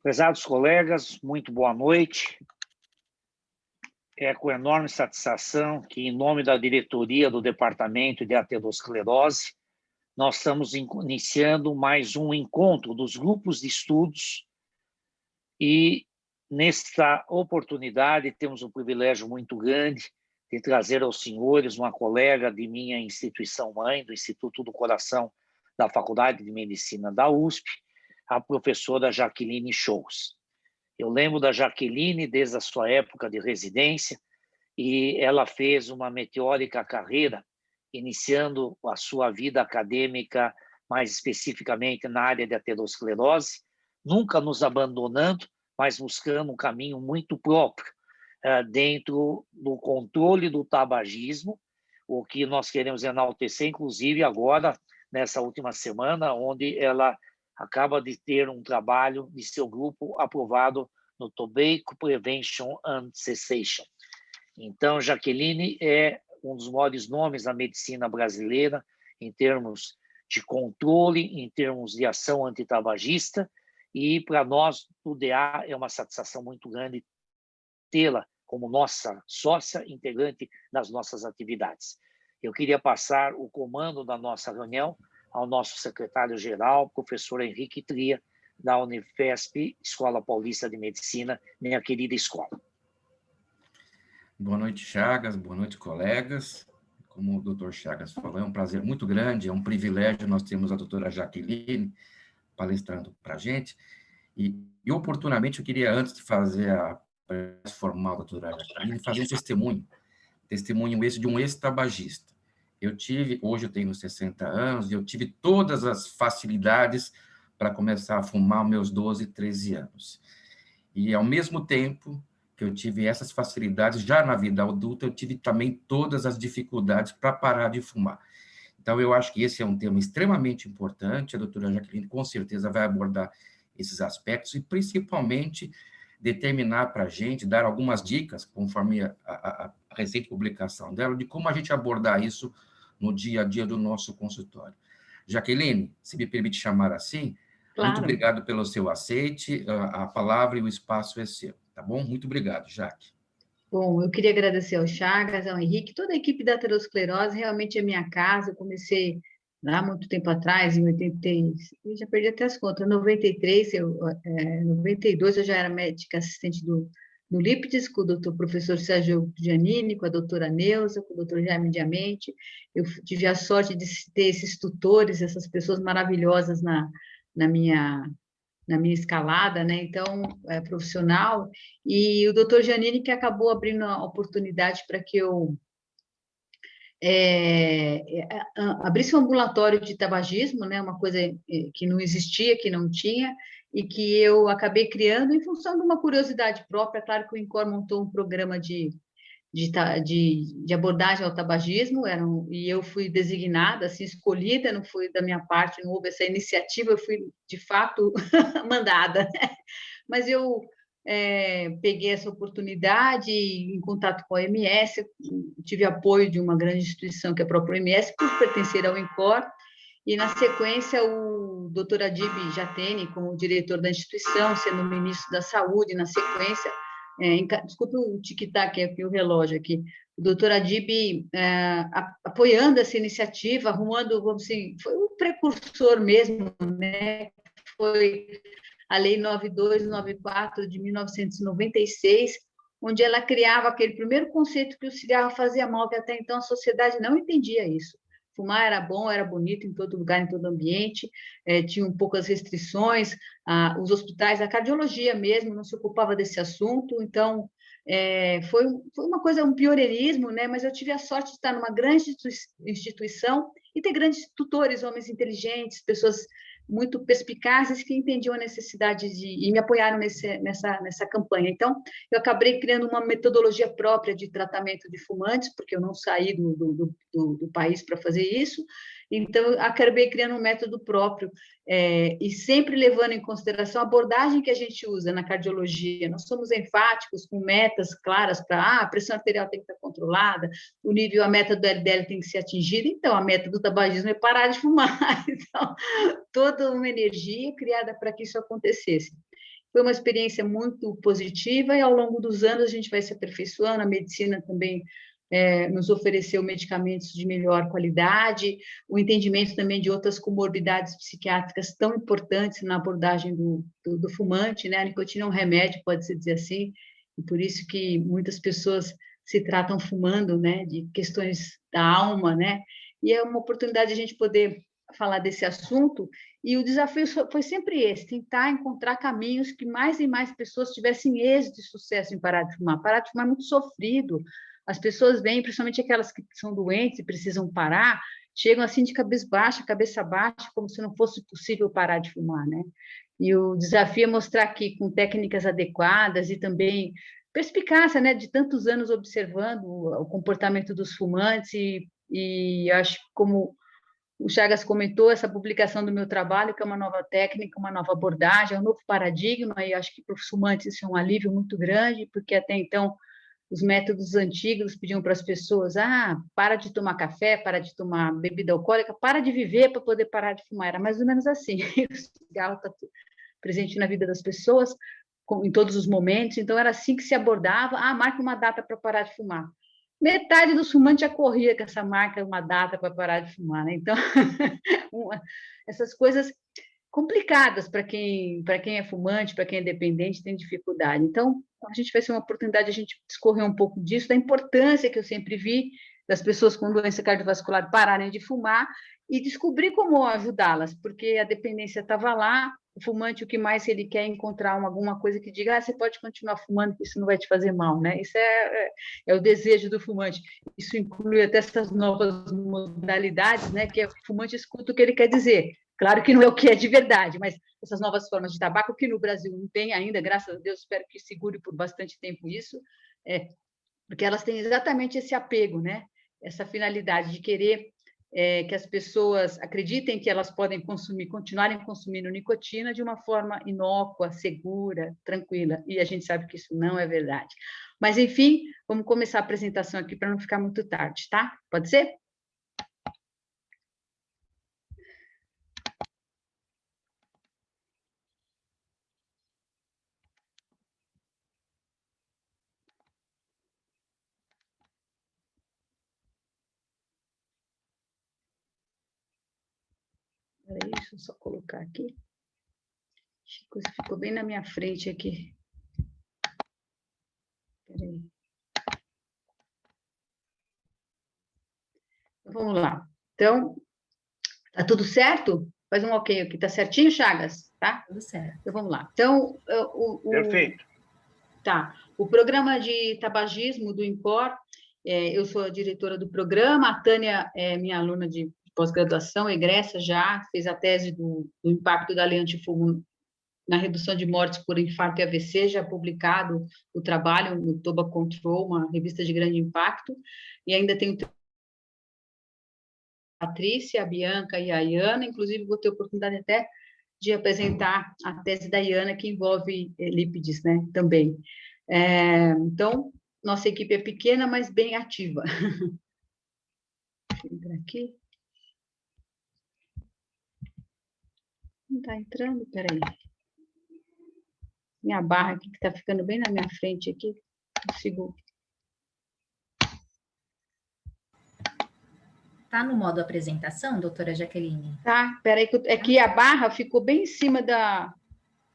Prezados colegas, muito boa noite. É com enorme satisfação que, em nome da diretoria do Departamento de Aterosclerose, nós estamos iniciando mais um encontro dos grupos de estudos e, nesta oportunidade, temos um privilégio muito grande de trazer aos senhores uma colega de minha instituição-mãe, do Instituto do Coração da Faculdade de Medicina da USP, a professora Jaqueline Shows. Eu lembro da Jaqueline desde a sua época de residência e ela fez uma meteórica carreira, iniciando a sua vida acadêmica, mais especificamente na área de aterosclerose, nunca nos abandonando, mas buscando um caminho muito próprio dentro do controle do tabagismo, o que nós queremos enaltecer, inclusive agora, nessa última semana, onde ela acaba de ter um trabalho de seu grupo aprovado no Tobacco Prevention and Cessation. Então, Jaqueline é um dos maiores nomes da medicina brasileira em termos de controle, em termos de ação antitabagista, e para nós, do DA, é uma satisfação muito grande tê-la como nossa sócia integrante nas nossas atividades. Eu queria passar o comando da nossa reunião ao nosso secretário-geral, professor Henrique Tria, da Unifesp, Escola Paulista de Medicina, minha querida escola. Boa noite, Chagas, boa noite, colegas. Como o doutor Chagas falou, é um prazer muito grande, é um privilégio nós temos a doutora Jaqueline palestrando para a gente. E oportunamente, eu queria, antes de fazer a formal da doutora Jaqueline, fazer um testemunho esse de um ex-tabagista. Hoje eu tenho 60 anos, e eu tive todas as facilidades para começar a fumar aos meus 12, 13 anos. E, ao mesmo tempo que eu tive essas facilidades, já na vida adulta, eu tive também todas as dificuldades para parar de fumar. Então, eu acho que esse é um tema extremamente importante, a doutora Jaqueline com certeza vai abordar esses aspectos e, principalmente, determinar para a gente, dar algumas dicas, conforme a recente publicação dela, de como a gente abordar isso no dia a dia do nosso consultório. Jaqueline, se me permite chamar assim, Claro. Muito obrigado pelo seu aceite, a palavra e o espaço é seu, tá bom? Muito obrigado, Jaque. Bom, eu queria agradecer ao Chagas, ao Henrique, toda a equipe da aterosclerose, realmente é minha casa, eu comecei lá muito tempo atrás, em 83, eu já perdi até as contas, em 93, 92 eu já era médica assistente do Lípides, com o doutor professor Sérgio Giannini, com a doutora Neuza, com o doutor Jaime Diamante. Eu tive a sorte de ter esses tutores, essas pessoas maravilhosas na minha escalada, né? Então, profissional, e o doutor Giannini que acabou abrindo a oportunidade para que eu abrisse um ambulatório de tabagismo, né? Uma coisa que não existia, que não tinha, e que eu acabei criando em função de uma curiosidade própria. Claro que o INCOR montou um programa de abordagem ao tabagismo, e eu fui designada, assim, escolhida, não foi da minha parte, não houve essa iniciativa, eu fui, de fato, mandada. Mas eu peguei essa oportunidade, em contato com a OMS, tive apoio de uma grande instituição, que é a própria OMS, por pertencer ao INCOR, e, na sequência, o doutor Adib Jatene, como diretor da instituição, sendo ministro da Saúde, na sequência, desculpe o tic-tac aqui, o relógio aqui, o doutor Adib apoiando essa iniciativa, arrumando, vamos assim, foi um precursor mesmo, né? Foi a Lei 9294 de 1996, onde ela criava aquele primeiro conceito que o cigarro fazia mal, que até então a sociedade não entendia isso. Fumar era bom, era bonito em todo lugar, em todo ambiente, tinham poucas restrições, os hospitais, a cardiologia mesmo não se ocupava desse assunto, então foi uma coisa, um pioneirismo, né? Mas eu tive a sorte de estar numa grande instituição e ter grandes tutores, homens inteligentes, pessoas muito perspicazes que entendiam a necessidade e me apoiaram nessa campanha. Então, eu acabei criando uma metodologia própria de tratamento de fumantes, porque eu não saí do país para fazer isso, então, eu acabei criando um método próprio, e sempre levando em consideração a abordagem que a gente usa na cardiologia. Nós somos enfáticos, com metas claras para a pressão arterial tem que estar controlada, a meta do LDL tem que ser atingida, então, a meta do tabagismo é parar de fumar. Então, toda uma energia criada para que isso acontecesse. Foi uma experiência muito positiva e, ao longo dos anos, a gente vai se aperfeiçoando, a medicina também nos ofereceu medicamentos de melhor qualidade, o entendimento também de outras comorbidades psiquiátricas tão importantes na abordagem do fumante, né? A nicotina é um remédio, pode-se dizer assim, e por isso que muitas pessoas se tratam fumando, né? De questões da alma, né? E é uma oportunidade de a gente poder falar desse assunto, e o desafio foi sempre esse, tentar encontrar caminhos que mais e mais pessoas tivessem êxito e sucesso em parar de fumar. Parar de fumar é muito sofrido, as pessoas vêm, principalmente aquelas que são doentes e precisam parar, chegam assim de cabeça baixa, como se não fosse possível parar de fumar, né? E o desafio é mostrar aqui com técnicas adequadas e também perspicácia, né, de tantos anos observando o comportamento dos fumantes e acho que como o Chagas comentou, essa publicação do meu trabalho, que é uma nova técnica, uma nova abordagem, um novo paradigma, e acho que para os fumantes isso é um alívio muito grande, porque até então os métodos antigos pediam para as pessoas, para de tomar café, para de tomar bebida alcoólica, para de viver para poder parar de fumar. Era mais ou menos assim. O cigarro está presente na vida das pessoas, em todos os momentos, então era assim que se abordava, marca uma data para parar de fumar. Metade dos fumantes já corria com essa marca, uma data para parar de fumar, né? Então, essas coisas complicadas para quem é fumante, para quem é dependente, tem dificuldade. Então, a gente vai ser uma oportunidade de a gente discorrer um pouco disso, da importância que eu sempre vi das pessoas com doença cardiovascular pararem de fumar e descobrir como ajudá-las, porque a dependência estava lá, o fumante, o que mais ele quer é encontrar alguma coisa que diga, você pode continuar fumando, que isso não vai te fazer mal, né? Isso é o desejo do fumante. Isso inclui até essas novas modalidades, né? Que o fumante escuta o que ele quer dizer. Claro que não é o que é de verdade, mas essas novas formas de tabaco, que no Brasil não tem ainda, graças a Deus, espero que segure por bastante tempo isso, porque elas têm exatamente esse apego, né? Essa finalidade de querer que as pessoas acreditem que elas podem continuarem consumindo nicotina de uma forma inócua, segura, tranquila, e a gente sabe que isso não é verdade. Mas, enfim, vamos começar a apresentação aqui para não ficar muito tarde, tá? Pode ser? Peraí, deixa eu só colocar aqui. Chico, ficou bem na minha frente aqui. Peraí. Vamos lá. Então, tá tudo certo? Faz um ok aqui. Tá certinho, Chagas? Tá? Tudo certo. Então, vamos lá. Então, Perfeito. Tá. O programa de tabagismo do INCOR, eu sou a diretora do programa, a Tânia é minha aluna de pós-graduação, egressa já, fez a tese do impacto da lei antifumo na redução de mortes por infarto e AVC, já publicado o trabalho no Tobacco Control, uma revista de grande impacto, e ainda tem a Patrícia, a Bianca e a Iana, inclusive vou ter a oportunidade até de apresentar a tese da Iana, que envolve lípides, né, também. Então, nossa equipe é pequena, mas bem ativa. Deixa eu entrar aqui. Não está entrando? Peraí. Minha barra aqui, que está ficando bem na minha frente aqui, consigo... Está no modo apresentação, doutora Jaqueline? Tá, peraí, é que a barra ficou bem em cima da...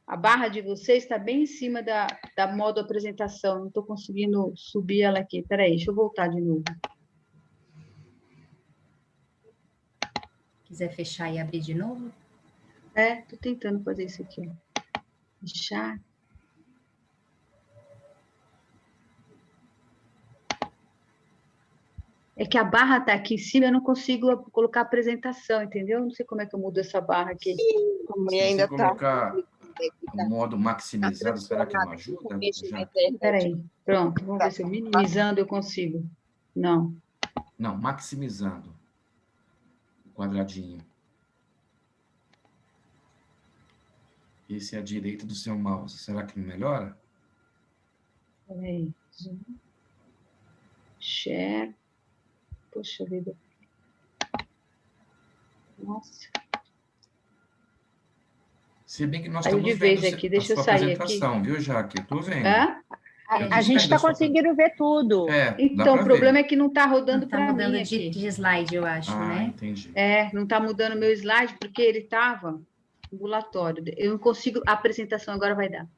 A barra de vocês está bem em cima da modo apresentação, não estou conseguindo subir ela aqui. Peraí, deixa eu voltar de novo. Quiser fechar e abrir de novo? Estou tentando fazer isso aqui. Fechar. É que a barra está aqui em cima, eu não consigo colocar a apresentação, entendeu? Não sei como é que eu mudo essa barra aqui. Como Se ainda você colocar o modo maximizado, será que não ajuda? Peraí, pronto, vamos ver se eu minimizando eu consigo. Não. Não, maximizando o quadradinho. Esse é a direita do seu mouse. Será que não melhora? Peraí. Zoom. Share. Poxa vida. Nossa. Se bem que nós Saiu de estamos vez vendo aqui, a deixa eu sua sair aqui. apresentação, viu, Jaque? Eu estou vendo. Hã? Eu A estou gente vendo está a sua conseguindo ver tudo. É, dá Então, o para problema ver. é que não está rodando Está para mudando mim de aqui. slide, eu acho, Ah, né? entendi. Não está mudando meu slide, porque ele estava ambulatório. Eu não consigo... A apresentação agora vai dar.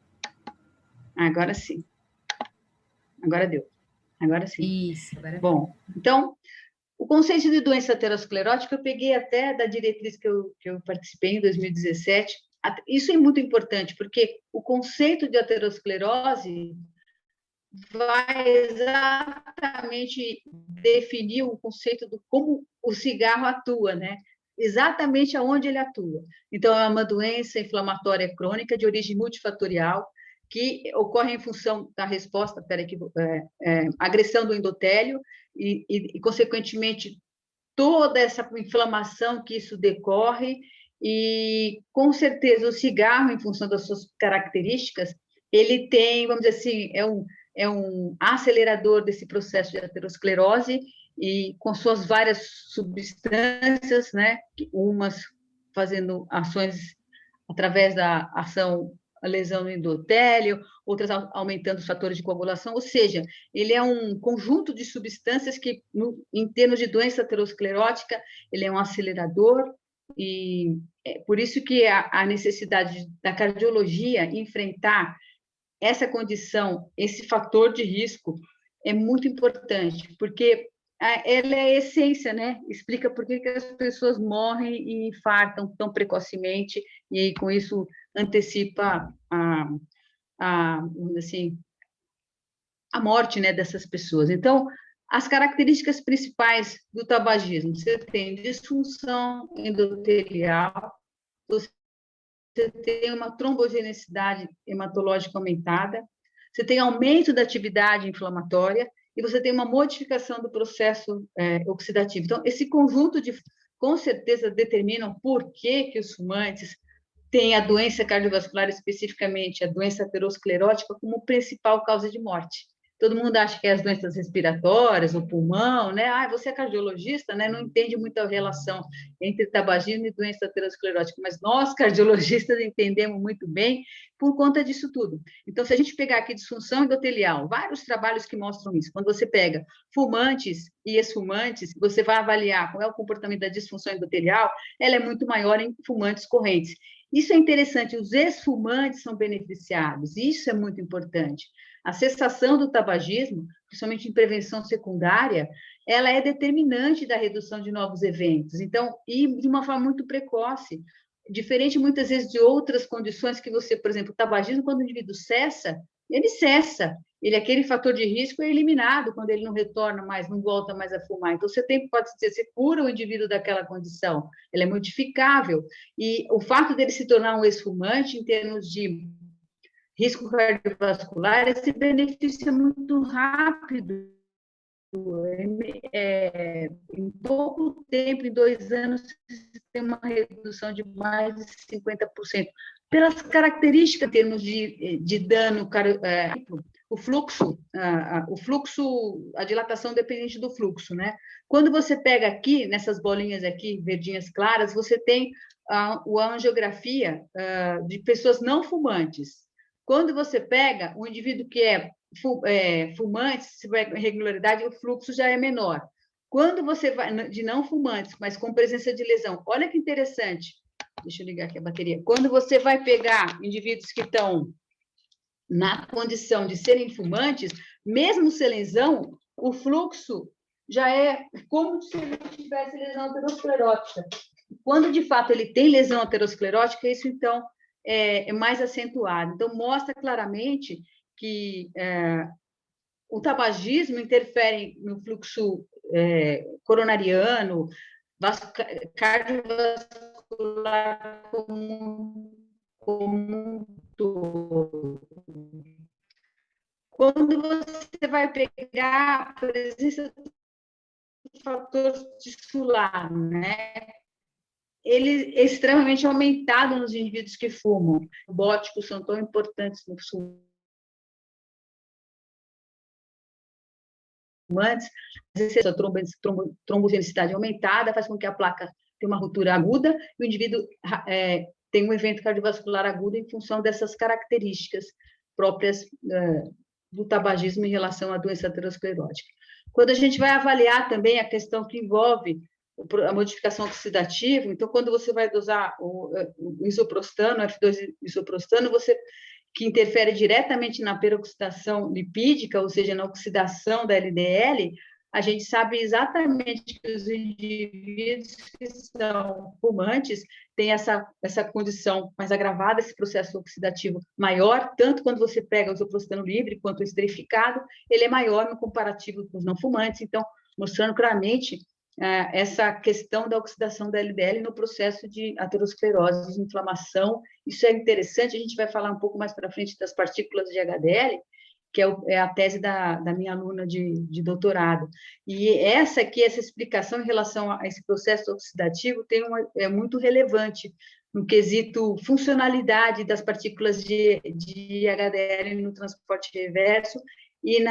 Agora sim. Agora deu. Agora sim. Isso, agora Bom, então, o conceito de doença aterosclerótica eu peguei até da diretriz que eu participei em 2017. Isso é muito importante, porque o conceito de aterosclerose vai exatamente definir o conceito do como o cigarro atua, né? Exatamente aonde ele atua. Então, é uma doença inflamatória crônica de origem multifatorial que ocorre em função da resposta, agressão do endotélio e, consequentemente, toda essa inflamação que isso decorre e, com certeza, o cigarro, em função das suas características, ele tem, vamos dizer assim, é um acelerador desse processo de aterosclerose e com suas várias substâncias, né, umas fazendo ações através da ação, a lesão no endotélio, outras aumentando os fatores de coagulação, ou seja, ele é um conjunto de substâncias que, em termos de doença aterosclerótica, ele é um acelerador, e é por isso que a necessidade da cardiologia enfrentar essa condição, esse fator de risco, é muito importante, porque ela é a essência, né? Explica por que as pessoas morrem e infartam tão precocemente, e com isso antecipa assim, a morte, né, dessas pessoas. Então, as características principais do tabagismo: você tem disfunção endotelial, você tem uma trombogenicidade hematológica aumentada, você tem aumento da atividade inflamatória e você tem uma modificação do processo oxidativo. Então, esse conjunto com certeza, determinam por que os fumantes têm a doença cardiovascular, especificamente a doença aterosclerótica, como principal causa de morte. Todo mundo acha que é as doenças respiratórias, o pulmão, né? Você é cardiologista, né? Não entende muito a relação entre tabagismo e doença aterosclerótica, mas nós, cardiologistas, entendemos muito bem por conta disso tudo. Então, se a gente pegar aqui disfunção endotelial, vários trabalhos que mostram isso. Quando você pega fumantes e ex-fumantes, você vai avaliar qual é o comportamento da disfunção endotelial, ela é muito maior em fumantes correntes. Isso é interessante, os ex-fumantes são beneficiados, isso é muito importante. A cessação do tabagismo, principalmente em prevenção secundária, ela é determinante da redução de novos eventos. Então, e de uma forma muito precoce, diferente muitas vezes de outras condições que você, por exemplo, o tabagismo, quando o indivíduo cessa, ele aquele fator de risco é eliminado quando ele não retorna mais, não volta mais a fumar. Então, pode dizer, você cura o indivíduo daquela condição, ele é modificável. E o fato dele se tornar um ex-fumante, em termos de risco cardiovascular, esse benefício é muito rápido. Em pouco tempo, em 2 anos, tem uma redução de mais de 50%. Pelas características, em termos de dano, o fluxo, a dilatação dependente do fluxo, né? Quando você pega aqui, nessas bolinhas aqui, verdinhas claras, você tem a angiografia de pessoas não fumantes. Quando você pega um indivíduo que é fumante, se tiver irregularidade, o fluxo já é menor. Quando você vai de não fumantes, mas com presença de lesão, olha que interessante. Deixa eu ligar aqui a bateria. Quando você vai pegar indivíduos que estão na condição de serem fumantes, mesmo sem lesão, o fluxo já é como se ele tivesse lesão aterosclerótica. Quando, de fato, ele tem lesão aterosclerótica, isso, então, é mais acentuado. Então, mostra claramente que o tabagismo interfere no fluxo coronariano, cardiovascular como um todo. Quando você vai pegar a presença do fator tisular, né? Ele é extremamente aumentado nos indivíduos que fumam. Os bóticos são tão importantes no fumantes. Às vezes, a trombogenicidade aumentada faz com que a placa tenha uma ruptura aguda e o indivíduo tem um evento cardiovascular agudo em função dessas características próprias do tabagismo em relação à doença aterosclerótica. Quando a gente vai avaliar também a questão que envolve a modificação oxidativa, então, quando você vai dosar o isoprostano, F2-isoprostano, que interfere diretamente na peroxidação lipídica, ou seja, na oxidação da LDL, a gente sabe exatamente que os indivíduos que são fumantes têm essa condição mais agravada, esse processo oxidativo maior, tanto quando você pega o isoprostano livre quanto o esterificado, ele é maior no comparativo com os não fumantes, então, mostrando claramente essa questão da oxidação da LDL no processo de aterosclerose, de inflamação. Isso é interessante, a gente vai falar um pouco mais para frente das partículas de HDL, que é a tese da minha aluna de doutorado. E essa explicação em relação a esse processo oxidativo é muito relevante no quesito funcionalidade das partículas de HDL no transporte reverso e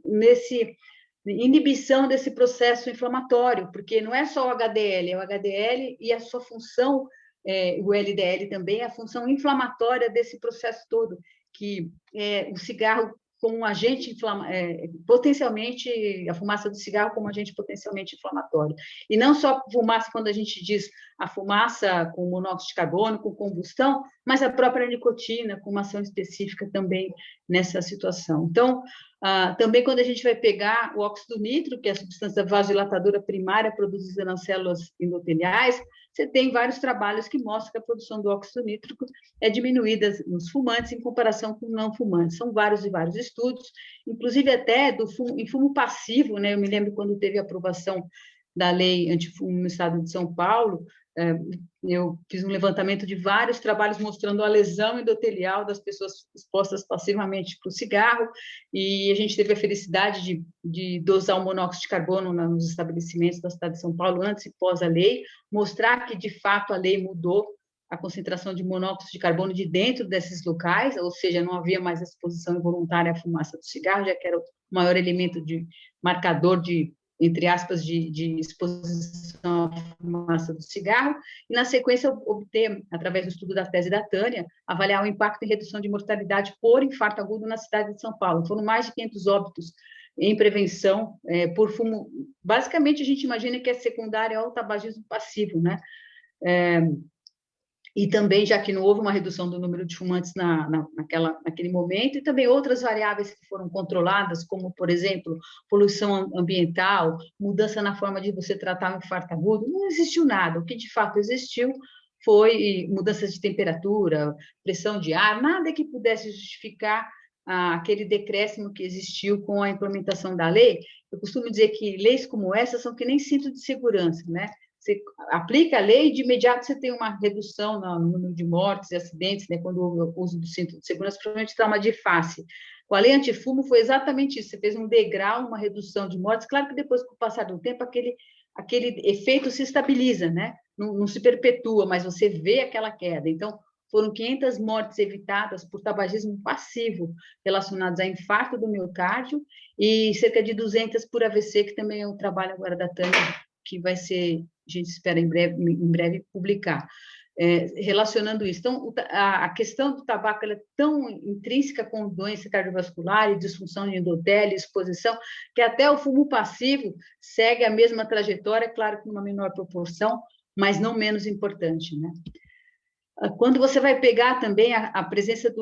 nesse inibição desse processo inflamatório, porque não é só o HDL, é o HDL e a sua função, o LDL também, a função inflamatória desse processo todo, que o cigarro como um agente potencialmente, a fumaça do cigarro como um agente potencialmente inflamatório. E não só fumaça, quando a gente diz a fumaça com monóxido de carbono, com combustão, mas a própria nicotina, com uma ação específica também nessa situação. Então, também quando a gente vai pegar o óxido nítrico, que é a substância vasodilatadora primária produzida nas células endoteliais, você tem vários trabalhos que mostram que a produção do óxido nítrico é diminuída nos fumantes em comparação com não fumantes. São vários e vários estudos, inclusive até em fumo passivo, né? Eu me lembro quando teve a aprovação da lei antifumo no estado de São Paulo, eu fiz um levantamento de vários trabalhos mostrando a lesão endotelial das pessoas expostas passivamente para o cigarro, e a gente teve a felicidade de dosar o monóxido de carbono nos estabelecimentos da cidade de São Paulo, antes e pós a lei, mostrar que, de fato, a lei mudou a concentração de monóxido de carbono de dentro desses locais, ou seja, não havia mais exposição involuntária à fumaça do cigarro, já que era o maior elemento de marcador de, entre aspas, de exposição à fumaça do cigarro, e, na sequência, obter, através do estudo da tese da Tânia, avaliar o impacto em redução de mortalidade por infarto agudo na cidade de São Paulo. Foram mais de 500 óbitos em prevenção por fumo. Basicamente, a gente imagina que é secundário ao tabagismo passivo, né? E também, já que não houve uma redução do número de fumantes naquele momento, e também outras variáveis que foram controladas, como, por exemplo, poluição ambiental, mudança na forma de você tratar o infarto agudo, não existiu nada. O que, de fato, existiu foi mudanças de temperatura, pressão de ar, nada que pudesse justificar aquele decréscimo que existiu com a implementação da lei. Eu costumo dizer que leis como essa são que nem cinto de segurança, né? Você aplica a lei e, de imediato, você tem uma redução no número de mortes e acidentes, né, quando houve o uso do cinto de segurança, principalmente trauma de face. Com a lei antifumo foi exatamente isso, você fez um degrau, uma redução de mortes, claro que depois, com o passar do tempo, aquele efeito se estabiliza, né? Não se perpetua, mas você vê aquela queda. Então, foram 500 mortes evitadas por tabagismo passivo relacionadas a infarto do miocárdio e cerca de 200 por AVC, que também é um trabalho agora da Tânia, que vai ser, a gente espera em breve publicar, relacionando isso. Então, a questão do tabaco ela é tão intrínseca com doença cardiovascular e disfunção de endotélio, exposição, que até o fumo passivo segue a mesma trajetória, claro que numa menor proporção, mas não menos importante, né? Quando você vai pegar também a presença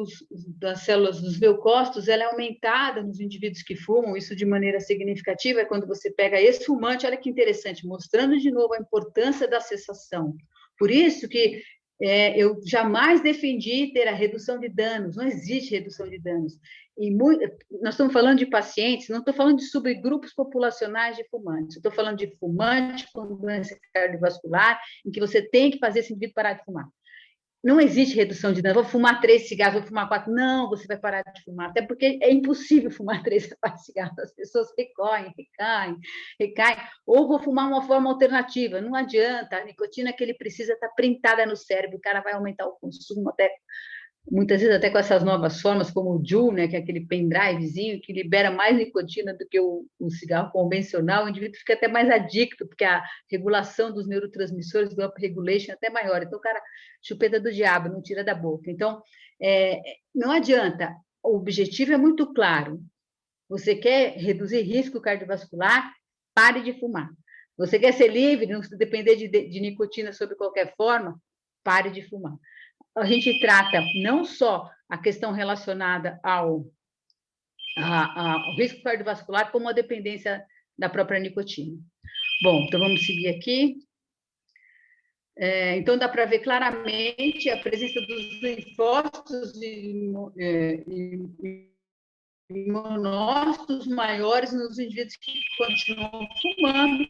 das células dos leucócitos, ela é aumentada nos indivíduos que fumam, isso de maneira significativa, é quando você pega esse fumante, olha que interessante, mostrando de novo a importância da cessação. Por isso que eu jamais defendi ter a redução de danos, não existe redução de danos. E nós estamos falando de pacientes, não estou falando de subgrupos populacionais de fumantes, estou falando de fumante com doença cardiovascular, em que você tem que fazer esse indivíduo parar de fumar. Não existe redução de danos. Vou fumar 3 cigarros, vou fumar 4. Não, você vai parar de fumar. Até porque é impossível fumar 3 a 4 cigarros. As pessoas recaem. Ou vou fumar uma forma alternativa. Não adianta. A nicotina que ele precisa está printada no cérebro. O cara vai aumentar o consumo até muitas vezes até com essas novas formas, como o Juul, né, que é aquele pendrivezinho que libera mais nicotina do que o cigarro convencional, o indivíduo fica até mais adicto, porque a regulação dos neurotransmissores, do upregulation, é até maior. Então, o cara, chupeta do diabo, não tira da boca. Então, não adianta, o objetivo é muito claro. Você quer reduzir risco cardiovascular? Pare de fumar. Você quer ser livre, não depender de nicotina sob qualquer forma? Pare de fumar. A gente trata não só a questão relacionada ao risco cardiovascular, como a dependência da própria nicotina. Bom, então vamos seguir aqui. Então, dá para ver claramente a presença dos linfócitos imunócitos maiores nos indivíduos que continuam fumando.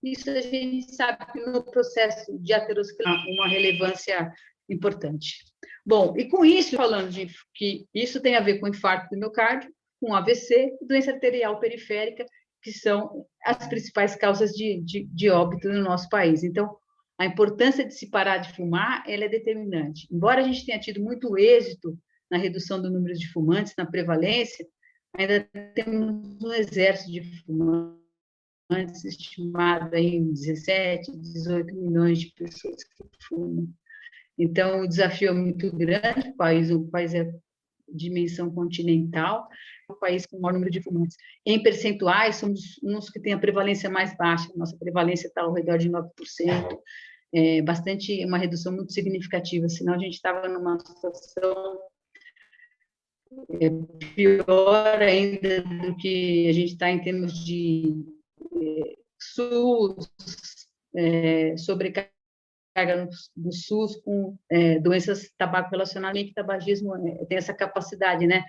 Isso a gente sabe que no processo de aterosclerose uma relevância importante. Bom, e com isso, falando de que isso tem a ver com infarto do miocárdio, com AVC e doença arterial periférica, que são as principais causas de óbito no nosso país. Então, a importância de se parar de fumar, ela é determinante. Embora a gente tenha tido muito êxito na redução do número de fumantes, na prevalência, ainda temos um exército de fumantes estimado em 17, 18 milhões de pessoas que fumam. Então, o desafio é muito grande, o país é dimensão continental, é o país com o maior número de fumantes. Em percentuais, somos uns que têm a prevalência mais baixa, nossa prevalência está ao redor de 9%, uma redução muito significativa, senão a gente estava numa situação pior ainda do que a gente está em termos de SUS, sobrecarga do SUS com doenças tabaco relacionadas, que tabagismo tem essa capacidade, né?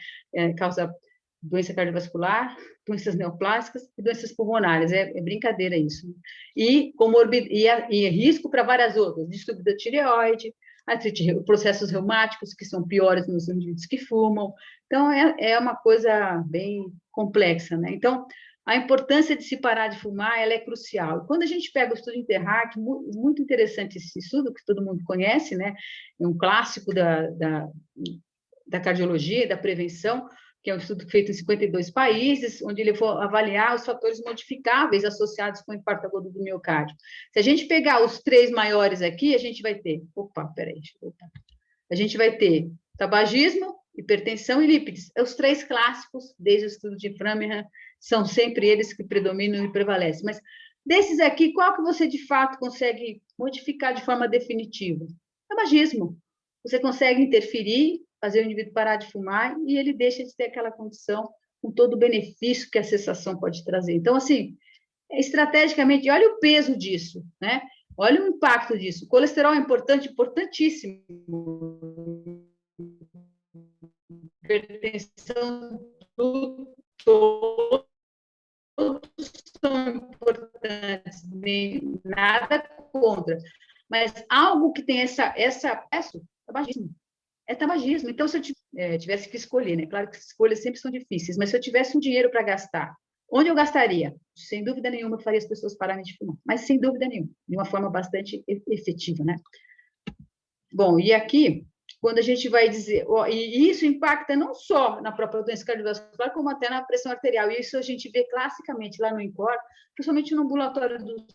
Causa doença cardiovascular, doenças neoplásicas e doenças pulmonares. É brincadeira isso. E risco para várias outras, distúrbio da tireoide, processos reumáticos, que são piores nos indivíduos que fumam. Então, é uma coisa bem complexa, né? Então, a importância de se parar de fumar, ela é crucial. Quando a gente pega o estudo Interheart, muito interessante esse estudo, que todo mundo conhece, né? É um clássico da cardiologia e da prevenção, que é um estudo feito em 52 países, onde ele foi avaliar os fatores modificáveis associados com o infarto agudo do miocárdio. Se a gente pegar os 3 maiores aqui, a gente vai ter... A gente vai ter tabagismo, hipertensão e lípides. Os 3 clássicos, desde o estudo de Framingham, são sempre eles que predominam e prevalecem. Mas desses aqui, qual que você, de fato, consegue modificar de forma definitiva? Tabagismo. Você consegue interferir, fazer o indivíduo parar de fumar e ele deixa de ter aquela condição com todo o benefício que a cessação pode trazer. Então, assim, estrategicamente, olha o peso disso, né? Olha o impacto disso. O colesterol é importante, importantíssimo. Hipertensão, todos são importantes, nem nada contra. Mas algo que tem essa tabagismo. É tabagismo. Então, se eu tivesse que escolher, né? Claro que as escolhas sempre são difíceis, mas se eu tivesse um dinheiro para gastar, onde eu gastaria? Sem dúvida nenhuma, eu faria as pessoas pararem de fumar. Mas sem dúvida nenhuma, de uma forma bastante efetiva, né? Bom, e aqui, quando a gente vai dizer... E isso impacta não só na própria doença cardiovascular, como até na pressão arterial. E isso a gente vê classicamente lá no INCOR, principalmente no ambulatório do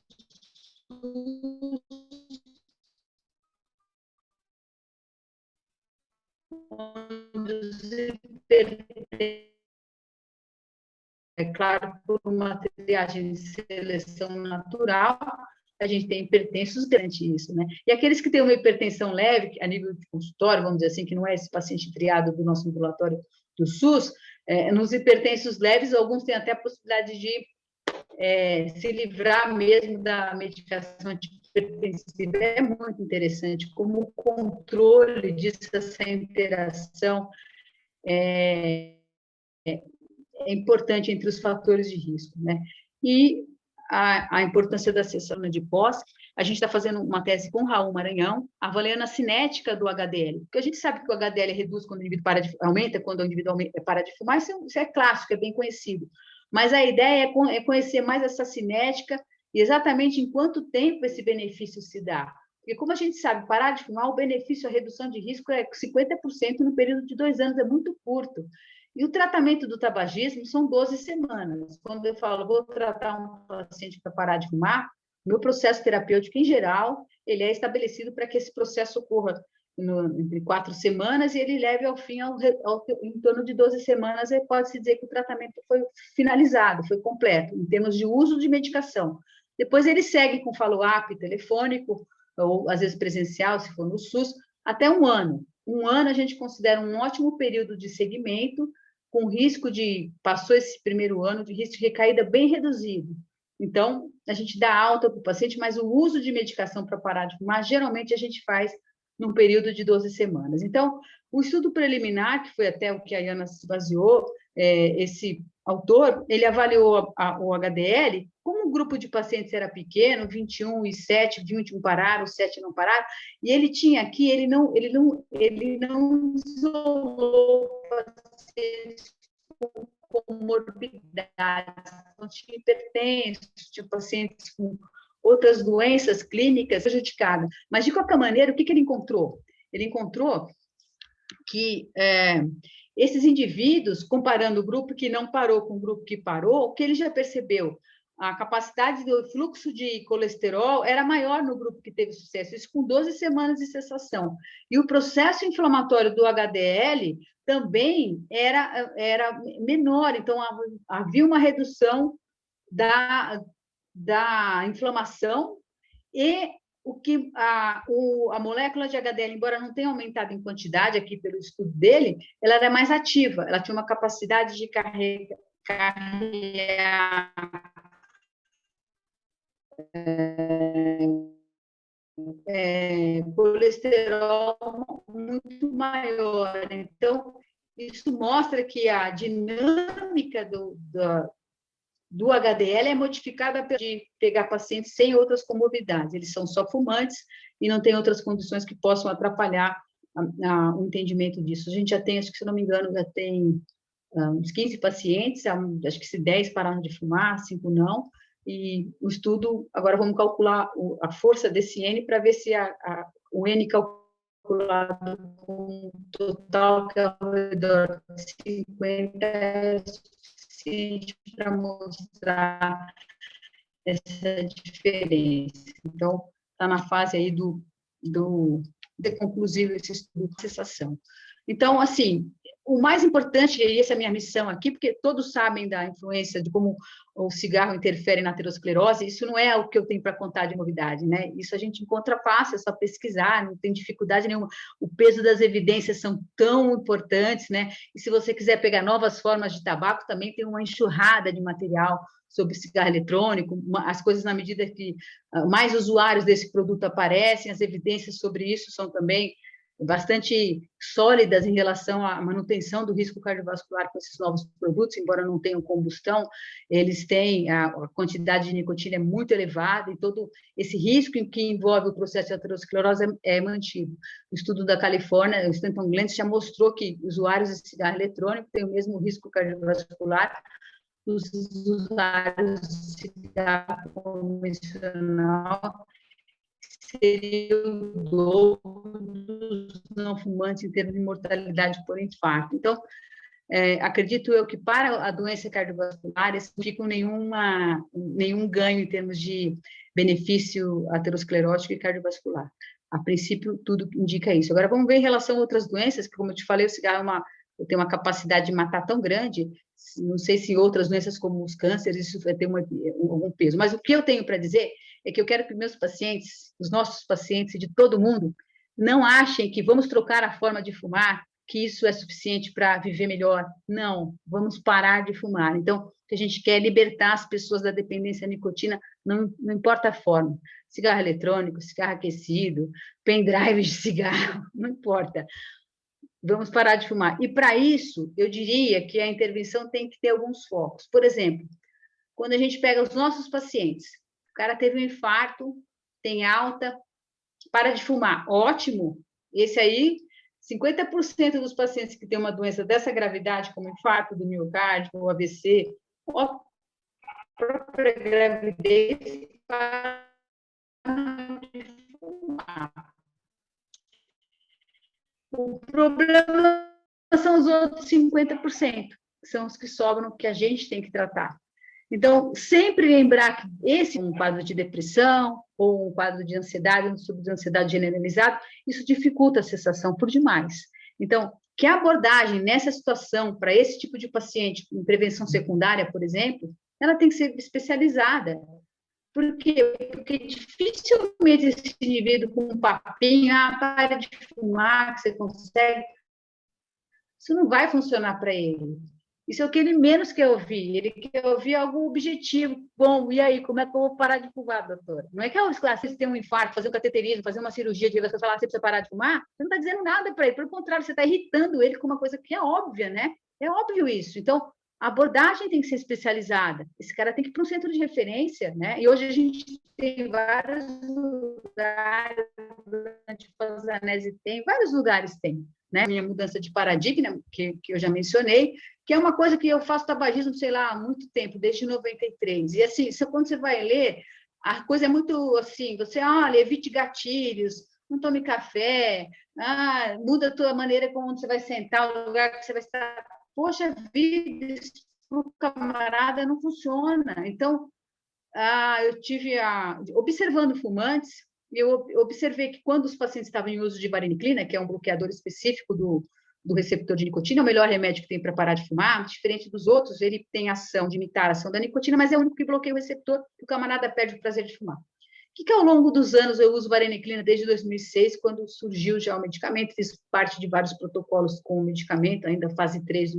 é claro, por uma triagem de seleção natural, a gente tem hipertensos grandes isso, né? E aqueles que têm uma hipertensão leve, a nível de consultório, vamos dizer assim, que não é esse paciente triado do nosso ambulatório do SUS, nos hipertensos leves, alguns têm até a possibilidade de se livrar mesmo da medicação antihipertensiva. É muito interessante como o controle disso, essa interação é importante entre os fatores de risco, né? E a importância da cessação de pós, a gente está fazendo uma tese com o Raul Maranhão, avaliando a cinética do HDL, porque a gente sabe que o HDL reduz quando o indivíduo aumenta, quando o indivíduo para de fumar, isso é clássico, é bem conhecido. Mas a ideia é conhecer mais essa cinética e exatamente em quanto tempo esse benefício se dá. Porque, como a gente sabe, parar de fumar, o benefício, a redução de risco é 50% no período de 2 anos, é muito curto. E o tratamento do tabagismo são 12 semanas. Quando eu falo, vou tratar um paciente para parar de fumar, meu processo terapêutico, em geral, ele é estabelecido para que esse processo ocorra entre 4 semanas e ele leve ao fim em torno de 12 semanas, e pode-se dizer que o tratamento foi finalizado, foi completo, em termos de uso de medicação. Depois ele segue com follow-up telefônico, ou às vezes presencial, se for no SUS, até 1 ano. 1 ano a gente considera um ótimo período de segmento, com risco de, passou esse primeiro ano, de risco de recaída bem reduzido. Então, a gente dá alta para o paciente, mas o uso de medicação para parar de fumar, geralmente a gente faz num período de 12 semanas. Então, o estudo preliminar, que foi até o que a Iana se baseou, esse autor, ele avaliou o HDL, como o grupo de pacientes era pequeno, 21 e 7, 21 pararam, 7 não pararam, e ele tinha aqui, ele não isolou pacientes com comorbidades, não tinha hipertensos, tinha pacientes com outras doenças clínicas prejudicadas. Mas, de qualquer maneira, o que ele encontrou? Ele encontrou que esses indivíduos, comparando o grupo que não parou com o grupo que parou, o que ele já percebeu? A capacidade do fluxo de colesterol era maior no grupo que teve sucesso, isso com 12 semanas de cessação. E o processo inflamatório do HDL também era menor, então havia uma redução da inflamação e a molécula de HDL, embora não tenha aumentado em quantidade aqui pelo estudo dele, ela era mais ativa, ela tinha uma capacidade de carregar colesterol muito maior. Então, isso mostra que a dinâmica do HDL é modificada de pegar pacientes sem outras comorbidades. Eles são só fumantes e não tem outras condições que possam atrapalhar o entendimento disso. A gente já tem, acho que, se não me engano, já tem uns 15 pacientes, acho que se 10 pararam de fumar, 5 não, e o estudo, agora vamos calcular a força desse N para ver se o N calculado com total, que é ao redor de 50, é suficiente para mostrar essa diferença. Então, está na fase aí de conclusivo esse estudo de cessação. Então, assim, o mais importante, e essa é a minha missão aqui, porque todos sabem da influência de como o cigarro interfere na aterosclerose, isso não é o que eu tenho para contar de novidade, né? Isso a gente encontra fácil, é só pesquisar, não tem dificuldade nenhuma. O peso das evidências são tão importantes, né? E se você quiser pegar novas formas de tabaco, também tem uma enxurrada de material sobre cigarro eletrônico, as coisas na medida que mais usuários desse produto aparecem, as evidências sobre isso são também bastante sólidas em relação à manutenção do risco cardiovascular com esses novos produtos, embora não tenham combustão, eles têm, a quantidade de nicotina é muito elevada, e todo esse risco que envolve o processo de aterosclerose é mantido. O estudo da Califórnia, o Stanton Glantz, já mostrou que usuários de cigarro eletrônico têm o mesmo risco cardiovascular dos usuários de cigarro convencional, seria o dobro dos não fumantes em termos de mortalidade por infarto. Então, acredito eu que para a doença cardiovascular, isso não fica nenhum ganho em termos de benefício aterosclerótico e cardiovascular. A princípio, tudo indica isso. Agora, vamos ver em relação a outras doenças, que, como eu te falei, o cigarro tem uma capacidade de matar tão grande, não sei se outras doenças como os cânceres, isso vai ter algum peso. Mas o que eu tenho para dizer é que eu quero que meus pacientes, os nossos pacientes e de todo mundo, não achem que vamos trocar a forma de fumar, que isso é suficiente para viver melhor. Não, vamos parar de fumar. Então, o que a gente quer é libertar as pessoas da dependência à nicotina, não importa a forma. Cigarro eletrônico, cigarro aquecido, pendrive de cigarro, não importa. Vamos parar de fumar. E, para isso, eu diria que a intervenção tem que ter alguns focos. Por exemplo, quando a gente pega os nossos pacientes, o cara teve um infarto, tem alta, para de fumar. Ótimo. Esse aí, 50% dos pacientes que têm uma doença dessa gravidade, como infarto do miocárdio, ou AVC, ou a própria gravidez, para de fumar. fumar. O problema são os outros 50%, que são os que sobram, que a gente tem que tratar. Então, sempre lembrar que esse é um quadro de depressão ou um quadro de ansiedade, um subdício de ansiedade generalizado, isso dificulta a cessação por demais. Então, que a abordagem nessa situação, para esse tipo de paciente, em prevenção secundária, por exemplo, ela tem que ser especializada. Por quê? Porque dificilmente esse indivíduo com um papinho, para de fumar, que você consegue, isso não vai funcionar para ele. Isso é o que ele menos quer ouvir. Ele quer ouvir algo objetivo. Bom, e aí, como é que eu vou parar de fumar, doutora? Não é que os classistas têm um infarto, fazer um cateterismo, fazer uma cirurgia de você falar, você precisa parar de fumar? Você não está dizendo nada para ele. Pelo contrário, você está irritando ele com uma coisa que é óbvia, né? É óbvio isso. Então, a abordagem tem que ser especializada. Esse cara tem que ir para um centro de referência, né? E hoje a gente tem vários lugares, durante a Zanese tem, vários lugares tem, né? Minha mudança de paradigma, que eu já mencionei, que é uma coisa que eu faço tabagismo, sei lá, há muito tempo, desde 93. E, assim, quando você vai ler, a coisa é muito assim, você, olha, evite gatilhos, não tome café, muda a tua maneira como você vai sentar, o lugar que você vai estar. Poxa vida, isso para o camarada não funciona. Então, eu tive observando fumantes, eu observei que quando os pacientes estavam em uso de vareniclina, que é um bloqueador específico do receptor de nicotina, é o melhor remédio que tem para parar de fumar, diferente dos outros, ele tem ação de imitar a ação da nicotina, mas é o único que bloqueia o receptor, e o camarada perde o prazer de fumar. O que ao longo dos anos eu uso vareniclina desde 2006, quando surgiu já o medicamento, fiz parte de vários protocolos com o medicamento, ainda fase 3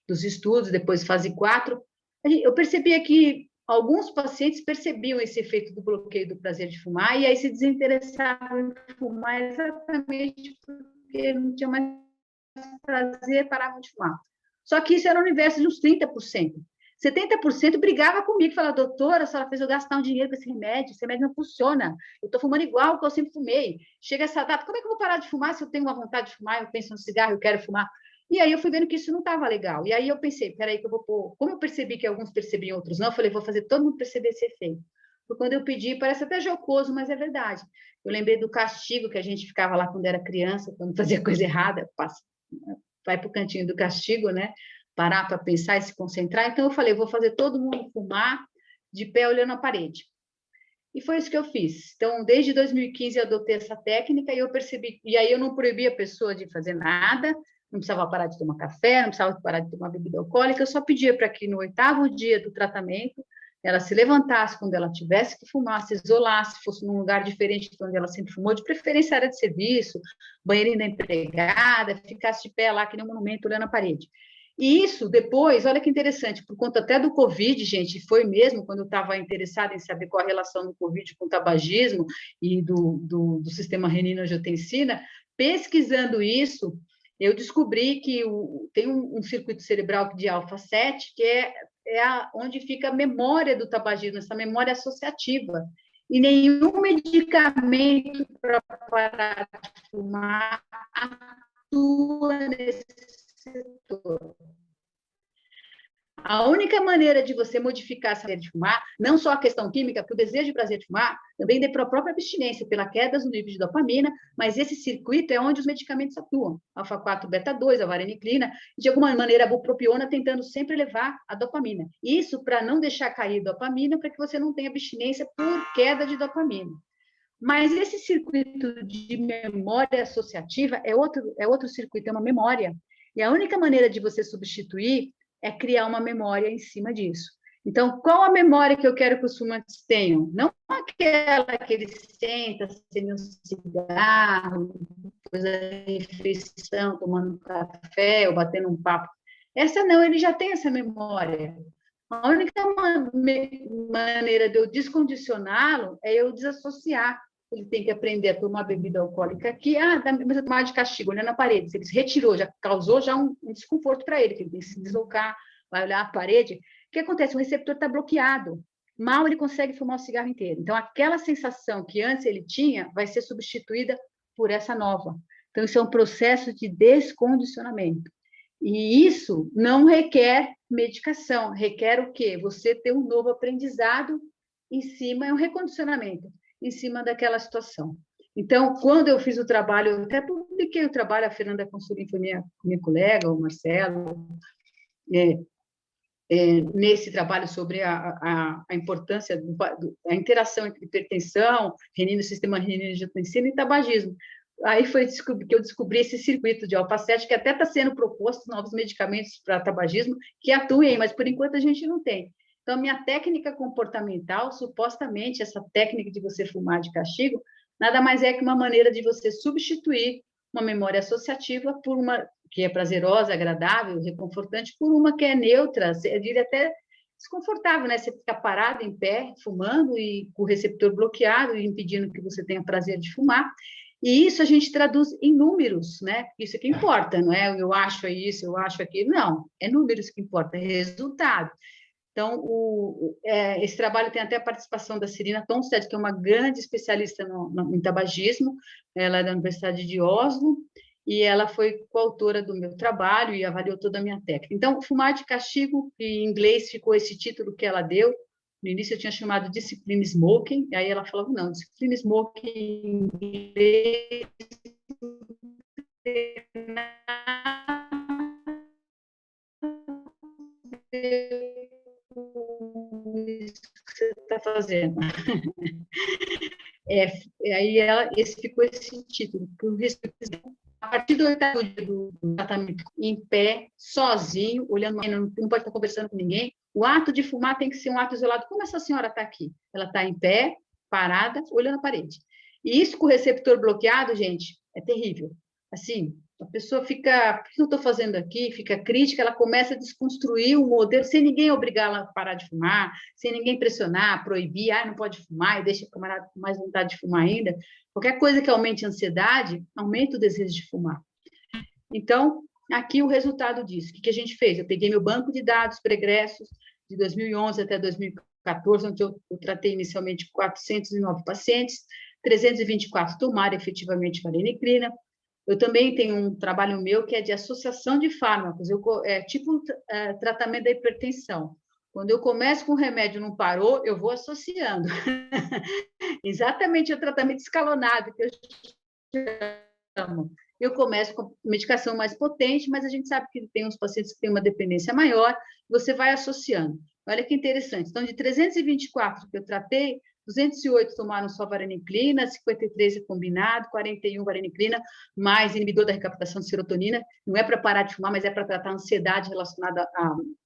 dos estudos, depois fase 4. Eu percebia que alguns pacientes percebiam esse efeito do bloqueio do prazer de fumar e aí se desinteressavam em fumar exatamente porque não tinha mais prazer, paravam de fumar. Só que isso era um universo de uns 30%. 70% brigava comigo, falava, doutora, a senhora fez eu gastar um dinheiro com esse remédio não funciona, eu estou fumando igual que eu sempre fumei. Chega essa data, como é que eu vou parar de fumar se eu tenho uma vontade de fumar, eu penso no cigarro, eu quero fumar? E aí eu fui vendo que isso não estava legal. E aí eu pensei, peraí que eu vou pôr... Como eu percebi que alguns percebiam, outros não, eu falei, vou fazer todo mundo perceber esse efeito. Porque quando eu pedi, parece até jocoso, mas é verdade. Eu lembrei do castigo que a gente ficava lá quando era criança, quando fazia coisa errada, vai para o cantinho do castigo, né? Parar para pensar e se concentrar. Então, eu falei, vou fazer todo mundo fumar de pé olhando a parede. E foi isso que eu fiz. Então, desde 2015, eu adotei essa técnica e eu percebi... E aí, eu não proibi a pessoa de fazer nada, não precisava parar de tomar café, não precisava parar de tomar bebida alcoólica, eu só pedia para que no 8º dia do tratamento, ela se levantasse quando ela tivesse que fumar, se isolasse, fosse num lugar diferente de onde ela sempre fumou, de preferência área de serviço, banheirinho da empregada, ficasse de pé lá, que nem um monumento, olhando a parede. E isso, depois, olha que interessante, por conta até do Covid, gente, foi mesmo, quando eu estava interessada em saber qual a relação do Covid com o tabagismo e do sistema renina-angiotensina, pesquisando isso, eu descobri que tem um circuito cerebral de alfa-7, que é onde fica a memória do tabagismo, essa memória associativa. E nenhum medicamento para parar de fumar atua nesse setor. A única maneira de você modificar essa maneira de fumar, não só a questão química, porque o desejo de prazer de fumar também depende da própria abstinência, pela queda no nível de dopamina, mas esse circuito é onde os medicamentos atuam. Alfa-4, beta-2, a vareniclina, de alguma maneira a bupropiona tentando sempre elevar a dopamina. Isso para não deixar cair dopamina, para que você não tenha abstinência por queda de dopamina. Mas esse circuito de memória associativa é outro circuito, é uma memória. E a única maneira de você substituir é criar uma memória em cima disso. Então, qual a memória que eu quero que os fumantes tenham? Não aquela que eles sentam, acendem um cigarro, depois da refeição, tomando café ou batendo um papo. Essa não, ele já tem essa memória. A única maneira de eu descondicioná-lo é eu desassociar. Ele tem que aprender a tomar bebida alcoólica aqui, mas eu tomar de castigo, olhando a parede. Se ele se retirou, já causou já um desconforto para ele, que ele tem que se deslocar, vai olhar a parede. O que acontece? O receptor está bloqueado. Mal ele consegue fumar o cigarro inteiro. Então, aquela sensação que antes ele tinha vai ser substituída por essa nova. Então, isso é um processo de descondicionamento. E isso não requer medicação, requer o quê? Você ter um novo aprendizado em cima, é um recondicionamento. em cima daquela situação. Então, quando eu fiz o trabalho, eu até publiquei o trabalho, a Fernanda Consolim foi minha colega, o Marcelo, nesse trabalho sobre a importância da interação entre hipertensão, renina, sistema renina-angiotensina e tabagismo. Aí foi que eu descobri esse circuito de alfa-7, que até está sendo proposto novos medicamentos para tabagismo que atuem, mas por enquanto a gente não tem. Então, a minha técnica comportamental, supostamente, essa técnica de você fumar de castigo, nada mais é que uma maneira de você substituir uma memória associativa por uma que é prazerosa, agradável, reconfortante, por uma que é neutra, eu diria até desconfortável, né? Você fica parado em pé, fumando e com o receptor bloqueado, impedindo que você tenha prazer de fumar. E isso a gente traduz em números, né? Isso é que importa, não é? Eu acho isso, eu acho aquilo. Não, é números que importa, é resultado. Então, esse trabalho tem até a participação da Serena Tonstedt, que é uma grande especialista em tabagismo, ela é da Universidade de Oslo, e ela foi coautora do meu trabalho e avaliou toda a minha técnica. Então, fumar de castigo, em inglês ficou esse título que ela deu. No início eu tinha chamado Discipline Smoking, aí ela falou, não, Discipline Smoking em inglês isso que você está fazendo. Esse ficou esse título, por isso que a partir do 8º dia do tratamento, em pé, sozinho, olhando, não pode estar conversando com ninguém, o ato de fumar tem que ser um ato isolado, como essa senhora está aqui. Ela está em pé, parada, olhando a parede. E isso com o receptor bloqueado, gente, é terrível. Assim, a pessoa fica, o que eu estou fazendo aqui? Fica crítica, ela começa a desconstruir o modelo, sem ninguém obrigá-la a parar de fumar, sem ninguém pressionar, proibir, não pode fumar, e deixa o camarada com mais vontade de fumar ainda. Qualquer coisa que aumente a ansiedade, aumenta o desejo de fumar. Então, aqui o resultado disso. O que a gente fez? Eu peguei meu banco de dados pregressos de 2011 até 2014, onde eu tratei inicialmente 409 pacientes, 324 tomaram efetivamente vareniclina. Eu também tenho um trabalho meu que é de associação de fármacos, é tipo tratamento da hipertensão. Quando eu começo com o remédio não parou, eu vou associando. Exatamente o tratamento escalonado que eu chamo. Eu começo com medicação mais potente, mas a gente sabe que tem uns pacientes que têm uma dependência maior, você vai associando. Olha que interessante. Então, de 324 que eu tratei, 208 tomaram só vareniclina, 53 é combinado, 41 vareniclina, mais inibidor da recaptação de serotonina. Não é para parar de fumar, mas é para tratar a ansiedade relacionada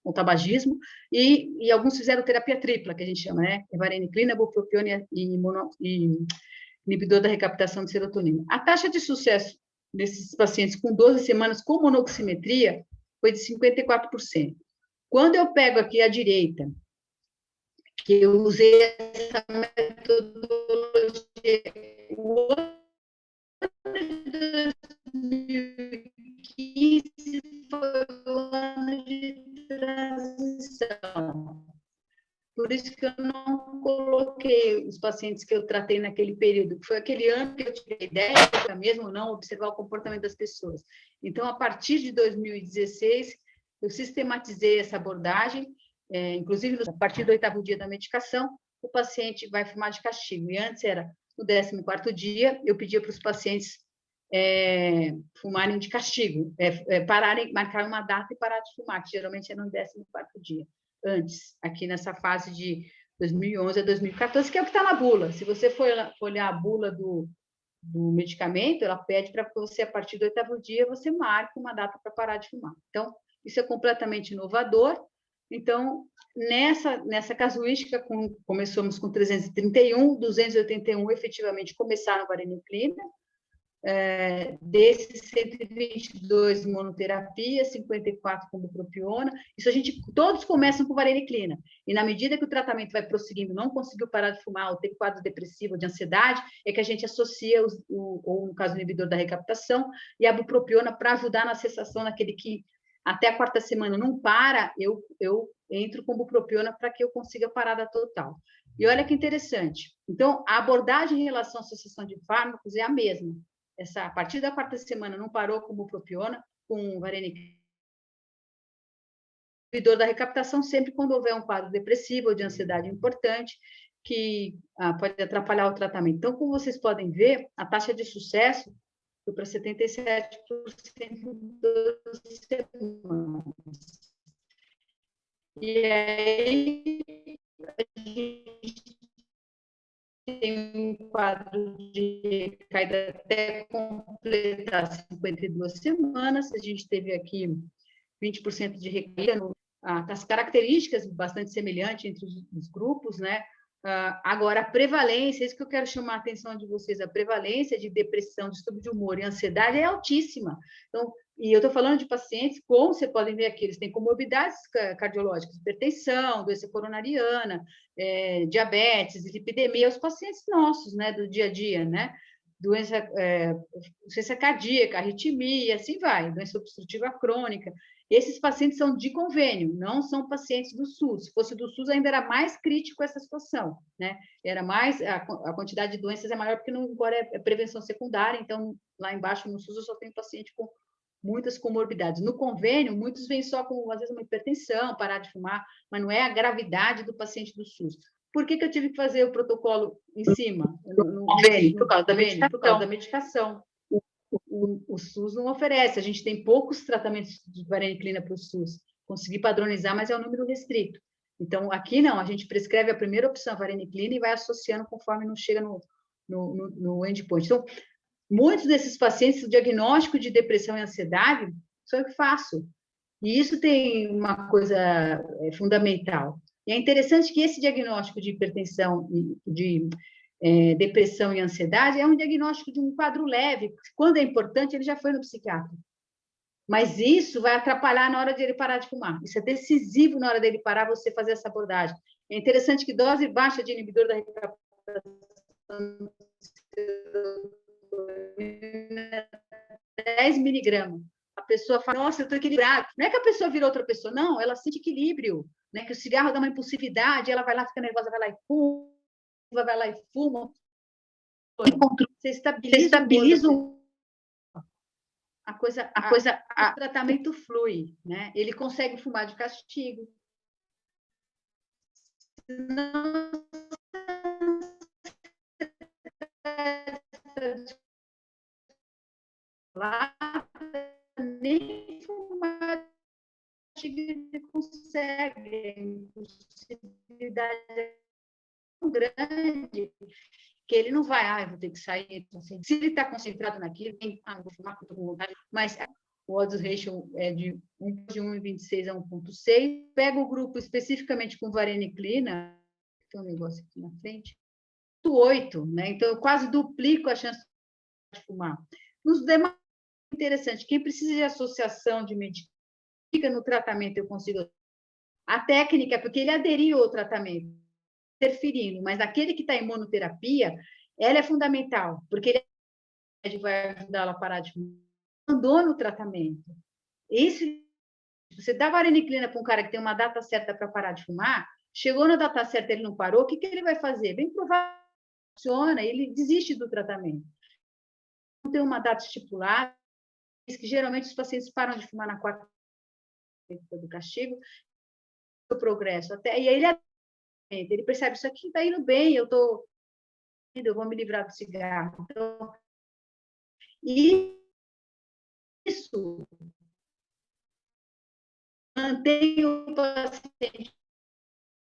ao tabagismo. E alguns fizeram terapia tripla, que a gente chama, né? Vareniclina, bupropiona e inibidor da recaptação de serotonina. A taxa de sucesso desses pacientes com 12 semanas com monoximetria foi de 54%. Quando eu pego aqui à direita, que eu usei essa metodologia, o ano de 2015 foi o ano de transição. Por isso que eu não coloquei os pacientes que eu tratei naquele período. Foi aquele ano que eu tive a ideia, mesmo não, observar o comportamento das pessoas. Então, a partir de 2016, eu sistematizei essa abordagem, inclusive, a partir do 8º dia da medicação, o paciente vai fumar de castigo. E antes era no 14º dia, eu pedia para os pacientes fumarem de castigo, pararem, marcar uma data e parar de fumar, que geralmente é no 14º dia. Antes, aqui nessa fase de 2011 a 2014, que é o que está na bula. Se você for olhar a bula do medicamento, ela pede para que você, a partir do 8º dia, você marque uma data para parar de fumar. Então, isso é completamente inovador. Então, nessa casuística, começamos com 331, 281 efetivamente começaram vareniclina, desses 122 monoterapia, 54 com bupropiona, todos começam com vareniclina, e na medida que o tratamento vai prosseguindo, não conseguiu parar de fumar, ou tem quadro depressivo, de ansiedade, é que a gente associa, ou no caso, o inibidor da recaptação, e a bupropiona para ajudar na cessação naquele que até a 4ª semana não para, eu entro com bupropiona para que eu consiga parada total. E olha que interessante. Então, a abordagem em relação à associação de fármacos é a mesma. A partir da 4ª semana não parou com bupropiona, com vareniclina. O inibidor da recaptação sempre quando houver um quadro depressivo ou de ansiedade importante, que pode atrapalhar o tratamento. Então, como vocês podem ver, a taxa de sucesso foi para 77% em 12 semanas. E aí, a gente tem um quadro de recaída até completar 52 semanas. A gente teve aqui 20% de recaída, as características bastante semelhantes entre os grupos, né? Agora, a prevalência, isso que eu quero chamar a atenção de vocês, a prevalência de depressão, distúrbio de humor e ansiedade é altíssima. Então, e eu estou falando de pacientes, como vocês podem ver aqui, eles têm comorbidades cardiológicas, hipertensão, doença coronariana, diabetes, lipidemia, os pacientes nossos, né, do dia a dia, né? Doença cardíaca, arritmia, assim vai, doença obstrutiva crônica. Esses pacientes são de convênio, não são pacientes do SUS. Se fosse do SUS, ainda era mais crítico essa situação, né? Era mais, a quantidade de doenças é maior, porque não, agora é prevenção secundária, então, lá embaixo no SUS, eu só tenho paciente com muitas comorbidades. No convênio, muitos vêm só com, às vezes, uma hipertensão, parar de fumar, mas não é a gravidade do paciente do SUS. Por que eu tive que fazer o protocolo em cima? No convênio? Por causa da medicação. Por causa da medicação. O SUS não oferece, a gente tem poucos tratamentos de vareniclina para o SUS, consegui padronizar, mas é um número restrito. Então, aqui não, a gente prescreve a primeira opção, a vareniclina, e vai associando conforme não chega no endpoint. Então, muitos desses pacientes, o diagnóstico de depressão e ansiedade, sou eu que faço. E isso tem uma coisa fundamental. E é interessante que esse diagnóstico de hipertensão e de depressão e ansiedade é um diagnóstico de um quadro leve. Quando é importante, ele já foi no psiquiatra. Mas isso vai atrapalhar na hora de ele parar de fumar. Isso é decisivo na hora dele parar, você fazer essa abordagem. É interessante que dose baixa de inibidor da recaptação 10 miligramas. A pessoa fala, nossa, eu estou equilibrada. Não é que a pessoa virou outra pessoa, não, ela sente equilíbrio, né? Que o cigarro dá uma impulsividade, ela vai lá, fica nervosa, vai lá e fuma. Você estabiliza o tratamento flui, né? Ele consegue fumar de castigo. Não, lá nem fumar ele consegue, a possibilidade é tão grande que ele não vai, eu vou ter que sair. Assim, se ele está concentrado naquilo, vou fumar com vontade, mas o odds ratio é de 1,26 a 1,6. Pega o grupo especificamente com vareniclina, tem um negócio aqui na frente, 8, né? Então, eu quase duplico a chance de fumar. Nos demais, é interessante, quem precisa de associação de medicamento, no tratamento eu consigo. A técnica, porque ele aderiu ao tratamento, interferindo, mas aquele que está em monoterapia, ela é fundamental, porque ele vai ajudar ela a parar de fumar. Abandona o tratamento. Se você dá vareniclina para um cara que tem uma data certa para parar de fumar, chegou na data certa, ele não parou, o que ele vai fazer? Bem provável que funciona, ele desiste do tratamento. Não tem uma data estipulada, que geralmente os pacientes param de fumar na quarta do castigo, o progresso até, e aí ele percebe, isso aqui está indo bem, eu vou me livrar do cigarro. Então, isso mantém o paciente em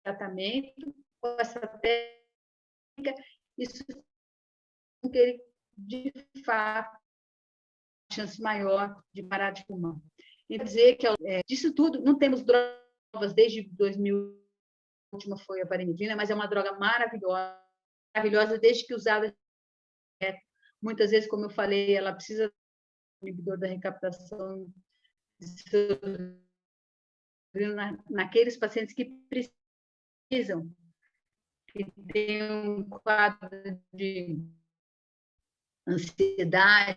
tratamento com essa técnica, isso com que ele, de fato, chance maior de parar de fumar. E dizer que, disso tudo, não temos drogas desde 2000, a última foi a vareniclina, mas é uma droga maravilhosa desde que usada. Muitas vezes, como eu falei, ela precisa do inibidor da recaptação naqueles pacientes que precisam, que têm um quadro de ansiedade,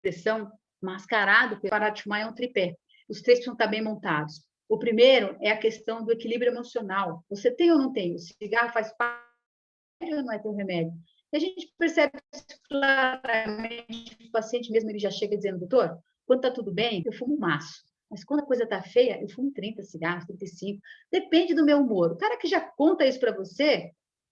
depressão, mascarado, parar de fumar é um tripé. Os três precisam estar bem montados. O primeiro é a questão do equilíbrio emocional. Você tem ou não tem? O cigarro faz parte ou não é teu remédio? E a gente percebe claramente, o paciente mesmo ele já chega dizendo, doutor, quando está tudo bem, eu fumo um maço. Mas quando a coisa está feia, eu fumo 30 cigarros, 35, depende do meu humor. O cara que já conta isso para você,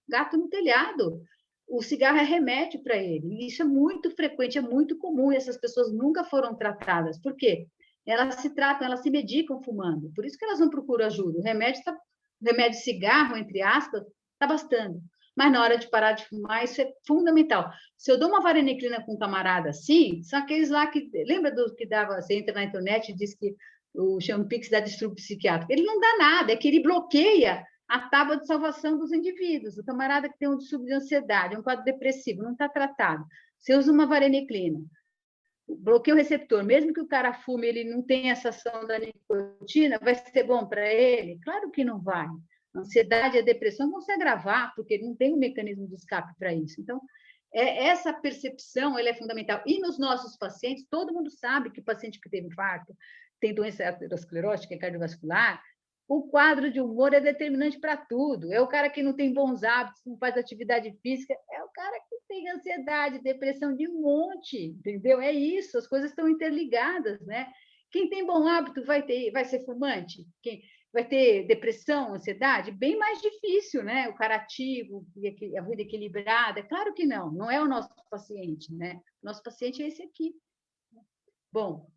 gato no telhado. O cigarro é remédio para ele. E isso é muito frequente, é muito comum, e essas pessoas nunca foram tratadas. Por quê? Elas se tratam, elas se medicam fumando. Por isso que elas não procuram ajuda. O remédio cigarro, entre aspas, está bastando. Mas na hora de parar de fumar, isso é fundamental. Se eu dou uma vareniclina com um camarada assim, são aqueles lá que... Lembra do que dava... Você entra na internet e diz que o Champix dá distúrbio psiquiátrico. Ele não dá nada, é que ele bloqueia a tábua de salvação dos indivíduos. O camarada que tem um distúrbio de ansiedade, um quadro depressivo, não está tratado. Você usa uma vareniclina, bloqueia o receptor, mesmo que o cara fume, ele não tenha essa ação da nicotina, vai ser bom para ele? Claro que não vai. A ansiedade e a depressão vão se agravar, porque ele não tem um mecanismo de escape para isso. Então, essa percepção ela é fundamental. E nos nossos pacientes, todo mundo sabe que o paciente que teve infarto, tem doença aterosclerótica e cardiovascular, o quadro de humor é determinante para tudo. É o cara que não tem bons hábitos, não faz atividade física, é o cara que tem ansiedade, depressão de um monte, entendeu? É isso, as coisas estão interligadas, né? Quem tem bom hábito vai ser fumante? Quem vai ter depressão, ansiedade? Bem mais difícil, né? O cara ativo, a vida equilibrada. Claro que não é o nosso paciente, né? O nosso paciente é esse aqui. Bom,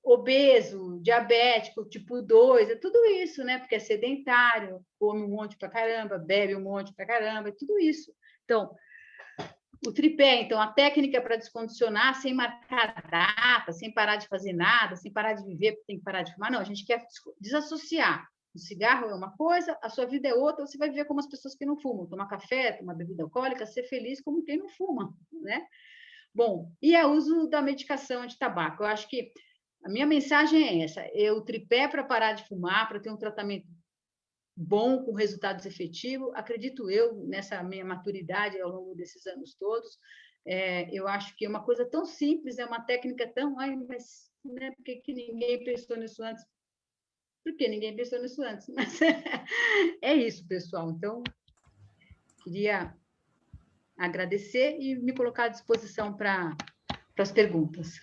obeso, diabético, tipo 2, é tudo isso, né? Porque é sedentário, come um monte pra caramba, bebe um monte pra caramba, é tudo isso. Então, o tripé, então, a técnica para descondicionar sem marcar data, sem parar de fazer nada, sem parar de viver, porque tem que parar de fumar. Não, a gente quer desassociar. O cigarro é uma coisa, a sua vida é outra, você vai viver como as pessoas que não fumam, tomar café, tomar bebida alcoólica, ser feliz como quem não fuma, né? Bom, e o uso da medicação de tabaco. Eu acho que a minha mensagem é essa: eu tripé para parar de fumar, para ter um tratamento bom, com resultados efetivos. Acredito eu, nessa minha maturidade ao longo desses anos todos, eu acho que é uma coisa tão simples, é uma técnica tão... mas né, por que ninguém pensou nisso antes? Porque ninguém pensou nisso antes. Mas é isso, pessoal. Então, queria agradecer e me colocar à disposição para as perguntas.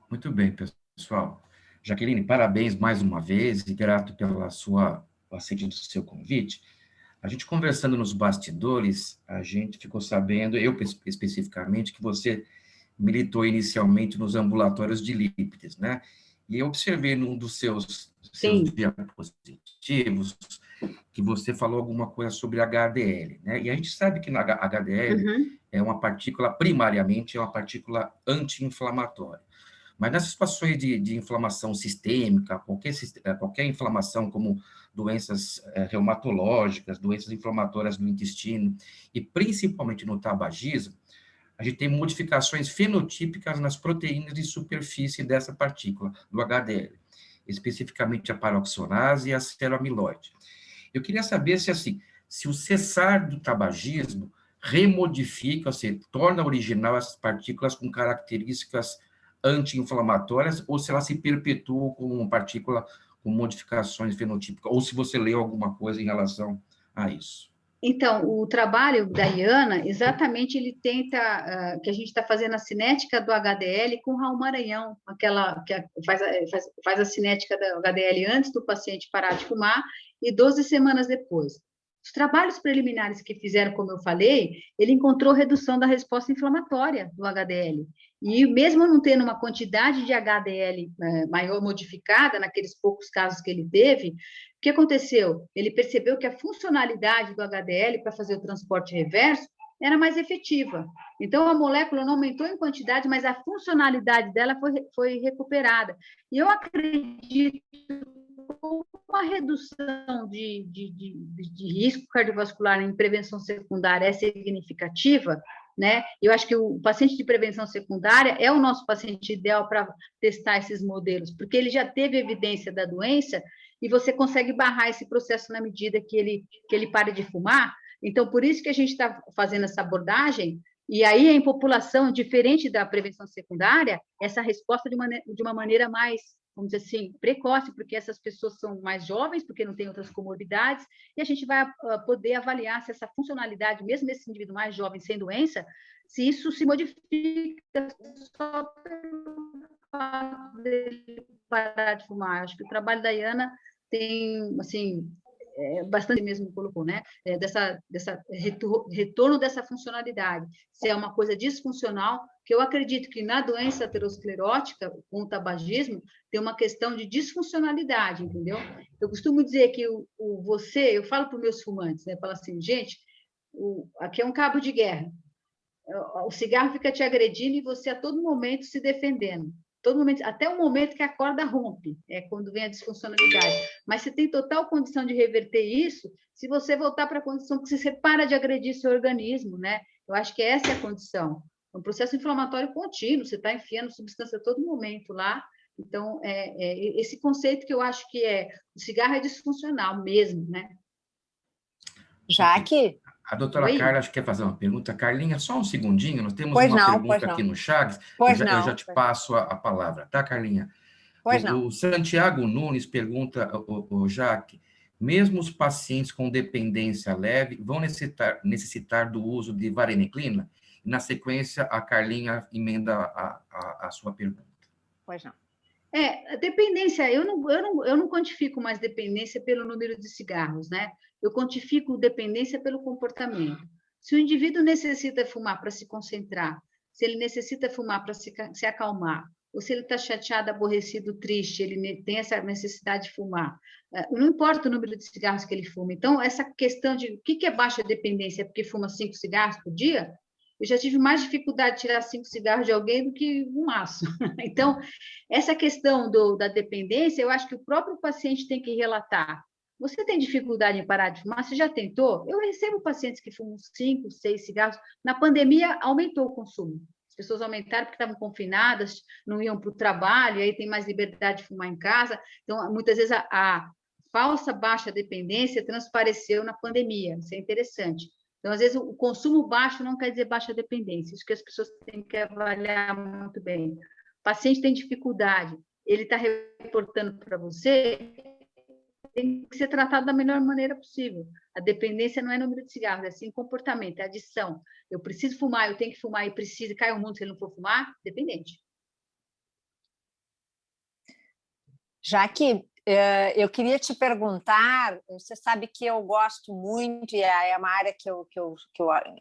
Muito bem, pessoal. Jaqueline, parabéns mais uma vez e grato pela aceite do seu convite. A gente conversando nos bastidores, a gente ficou sabendo, eu especificamente, que você militou inicialmente nos ambulatórios de lípides, né? E eu observei num dos seus diapositivos que você falou alguma coisa sobre HDL, né? E a gente sabe que na HDL é uma partícula, primariamente, é uma partícula anti-inflamatória. Mas nessas situações de inflamação sistêmica, qualquer inflamação, como doenças reumatológicas, doenças inflamatórias do intestino, e principalmente no tabagismo, a gente tem modificações fenotípicas nas proteínas de superfície dessa partícula, do HDL, especificamente a paroxonase e a ceroamiloide. Eu queria saber se o cessar do tabagismo remodifica, ou seja, torna original essas partículas com características anti-inflamatórias, ou se ela se perpetua como uma partícula com modificações fenotípicas, ou se você leu alguma coisa em relação a isso. Então, o trabalho da Iana, exatamente, ele tenta, que a gente está fazendo a cinética do HDL com o Raul Maranhão, aquela que faz a cinética do HDL antes do paciente parar de fumar e 12 semanas depois. Os trabalhos preliminares que fizeram, como eu falei, ele encontrou redução da resposta inflamatória do HDL. E mesmo não tendo uma quantidade de HDL maior modificada, naqueles poucos casos que ele teve, o que aconteceu? Ele percebeu que a funcionalidade do HDL para fazer o transporte reverso era mais efetiva. Então, a molécula não aumentou em quantidade, mas a funcionalidade dela foi recuperada. E eu acredito com uma redução de risco cardiovascular em prevenção secundária é significativa, né? Eu acho que o paciente de prevenção secundária é o nosso paciente ideal para testar esses modelos, porque ele já teve evidência da doença e você consegue barrar esse processo na medida que ele pare de fumar. Então, por isso que a gente está fazendo essa abordagem, e aí em população diferente da prevenção secundária, essa resposta de uma maneira mais, vamos dizer assim, precoce, porque essas pessoas são mais jovens, porque não têm outras comorbidades, e a gente vai poder avaliar se essa funcionalidade, mesmo nesse indivíduo mais jovem sem doença, se isso se modifica só pelo fato dele parar de fumar. Acho que o trabalho da Iana tem, assim, bastante mesmo colocou, né? Dessa retorno dessa funcionalidade. Se é uma coisa disfuncional, que eu acredito que na doença aterosclerótica, com o tabagismo, tem uma questão de disfuncionalidade, entendeu? Eu costumo dizer que eu falo para os meus fumantes, né? Eu falo assim, gente, aqui é um cabo de guerra. O cigarro fica te agredindo e você a todo momento se defendendo. Todo momento, até o momento que a corda rompe, é quando vem a disfuncionalidade. Mas você tem total condição de reverter isso se você voltar para a condição que você para de agredir seu organismo, né? Eu acho que essa é a condição. É um processo inflamatório contínuo, você está enfiando substância a todo momento lá. Então, esse conceito que eu acho que o cigarro é disfuncional mesmo, né? Jaque? A doutora Oi? Carla acho que quer fazer uma pergunta. Carlinha, só um segundinho, nós temos Pois uma não, pergunta pois não. aqui no Chagas, Pois eu não. já te passo a palavra, tá, Carlinha? Pois não. O Santiago Nunes pergunta, o Jaque, mesmo os pacientes com dependência leve vão necessitar do uso de vareniclina? Na sequência, a Carlinha emenda a sua pergunta. Pois não. A dependência, eu não quantifico mais dependência pelo número de cigarros, né? Eu quantifico dependência pelo comportamento. Se o indivíduo necessita fumar para se concentrar, se ele necessita fumar para se acalmar, ou se ele está chateado, aborrecido, triste, ele tem essa necessidade de fumar, não importa o número de cigarros que ele fuma. Então, essa questão de o que é baixa dependência, é porque fuma 5 cigarros por dia? Eu já tive mais dificuldade de tirar 5 cigarros de alguém do que um maço. Então, essa questão da dependência, eu acho que o próprio paciente tem que relatar. Você tem dificuldade em parar de fumar? Você já tentou? Eu recebo pacientes que fumam 5, 6 cigarros. Na pandemia, aumentou o consumo. As pessoas aumentaram porque estavam confinadas, não iam para o trabalho, aí tem mais liberdade de fumar em casa. Então, muitas vezes, a falsa baixa dependência transpareceu na pandemia. Isso é interessante. Então, às vezes, o consumo baixo não quer dizer baixa dependência. Isso que as pessoas têm que avaliar muito bem. O paciente tem dificuldade, ele está reportando para você, tem que ser tratado da melhor maneira possível. A dependência não é número de cigarros, é sim comportamento, é adição. Eu preciso fumar, eu tenho que fumar e preciso, cai o mundo se ele não for fumar, dependente. Jaque, eu queria te perguntar, você sabe que eu gosto muito, e é uma área que eu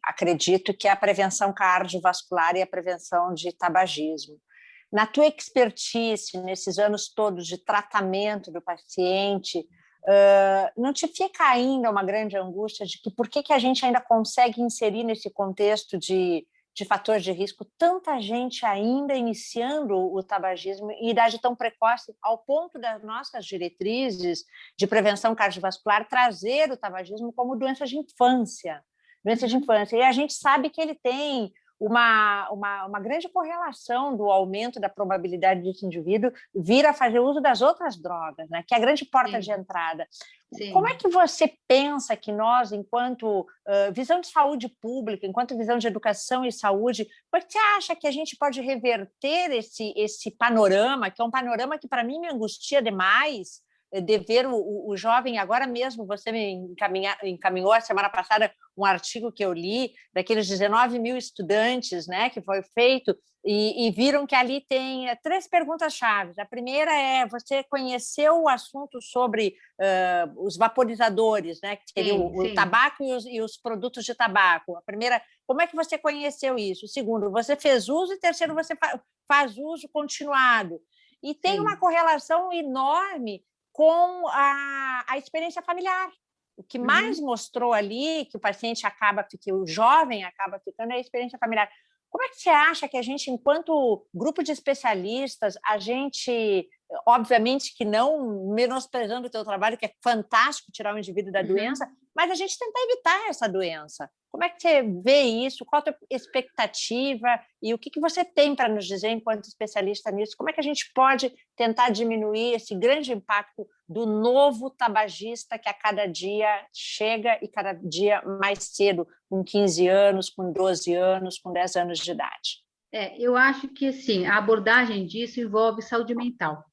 acredito, que é a prevenção cardiovascular e a prevenção de tabagismo. Na tua expertise, nesses anos todos de tratamento do paciente, não te fica ainda uma grande angústia de que por que a gente ainda consegue inserir nesse contexto de fatores de risco tanta gente ainda iniciando o tabagismo em idade tão precoce, ao ponto das nossas diretrizes de prevenção cardiovascular trazer o tabagismo como doença de infância. Doença de infância. E a gente sabe que ele tem uma grande correlação do aumento da probabilidade desse indivíduo vir a fazer uso das outras drogas, né? Que é a grande porta de entrada. Sim. Como é que você pensa que nós, enquanto visão de saúde pública, enquanto visão de educação e saúde, você acha que a gente pode reverter esse panorama, que é um panorama que, para mim, me angustia demais, de ver o jovem, agora mesmo você me encaminhou a semana passada um artigo que eu li, daqueles 19 mil estudantes, né, que foi feito, e viram que ali tem 3 perguntas-chave. A primeira é, você conheceu o assunto sobre os vaporizadores, né, que seria o tabaco e os produtos de tabaco. A primeira, como é que você conheceu isso? O segundo, você fez uso, e terceiro, você faz uso continuado. E tem uma correlação enorme com a experiência familiar. O que mais mostrou ali, que o paciente que o jovem acaba ficando, é a experiência familiar. Como é que você acha que a gente, enquanto grupo de especialistas, a gente, obviamente que não menosprezando o teu trabalho, que é fantástico tirar o indivíduo da doença, mas a gente tentar evitar essa doença. Como é que você vê isso? Qual a tua expectativa? E o que você tem para nos dizer enquanto especialista nisso? Como é que a gente pode tentar diminuir esse grande impacto do novo tabagista que a cada dia chega e cada dia mais cedo, com 15 anos, com 12 anos, com 10 anos de idade? Eu acho que, assim, a abordagem disso envolve saúde mental.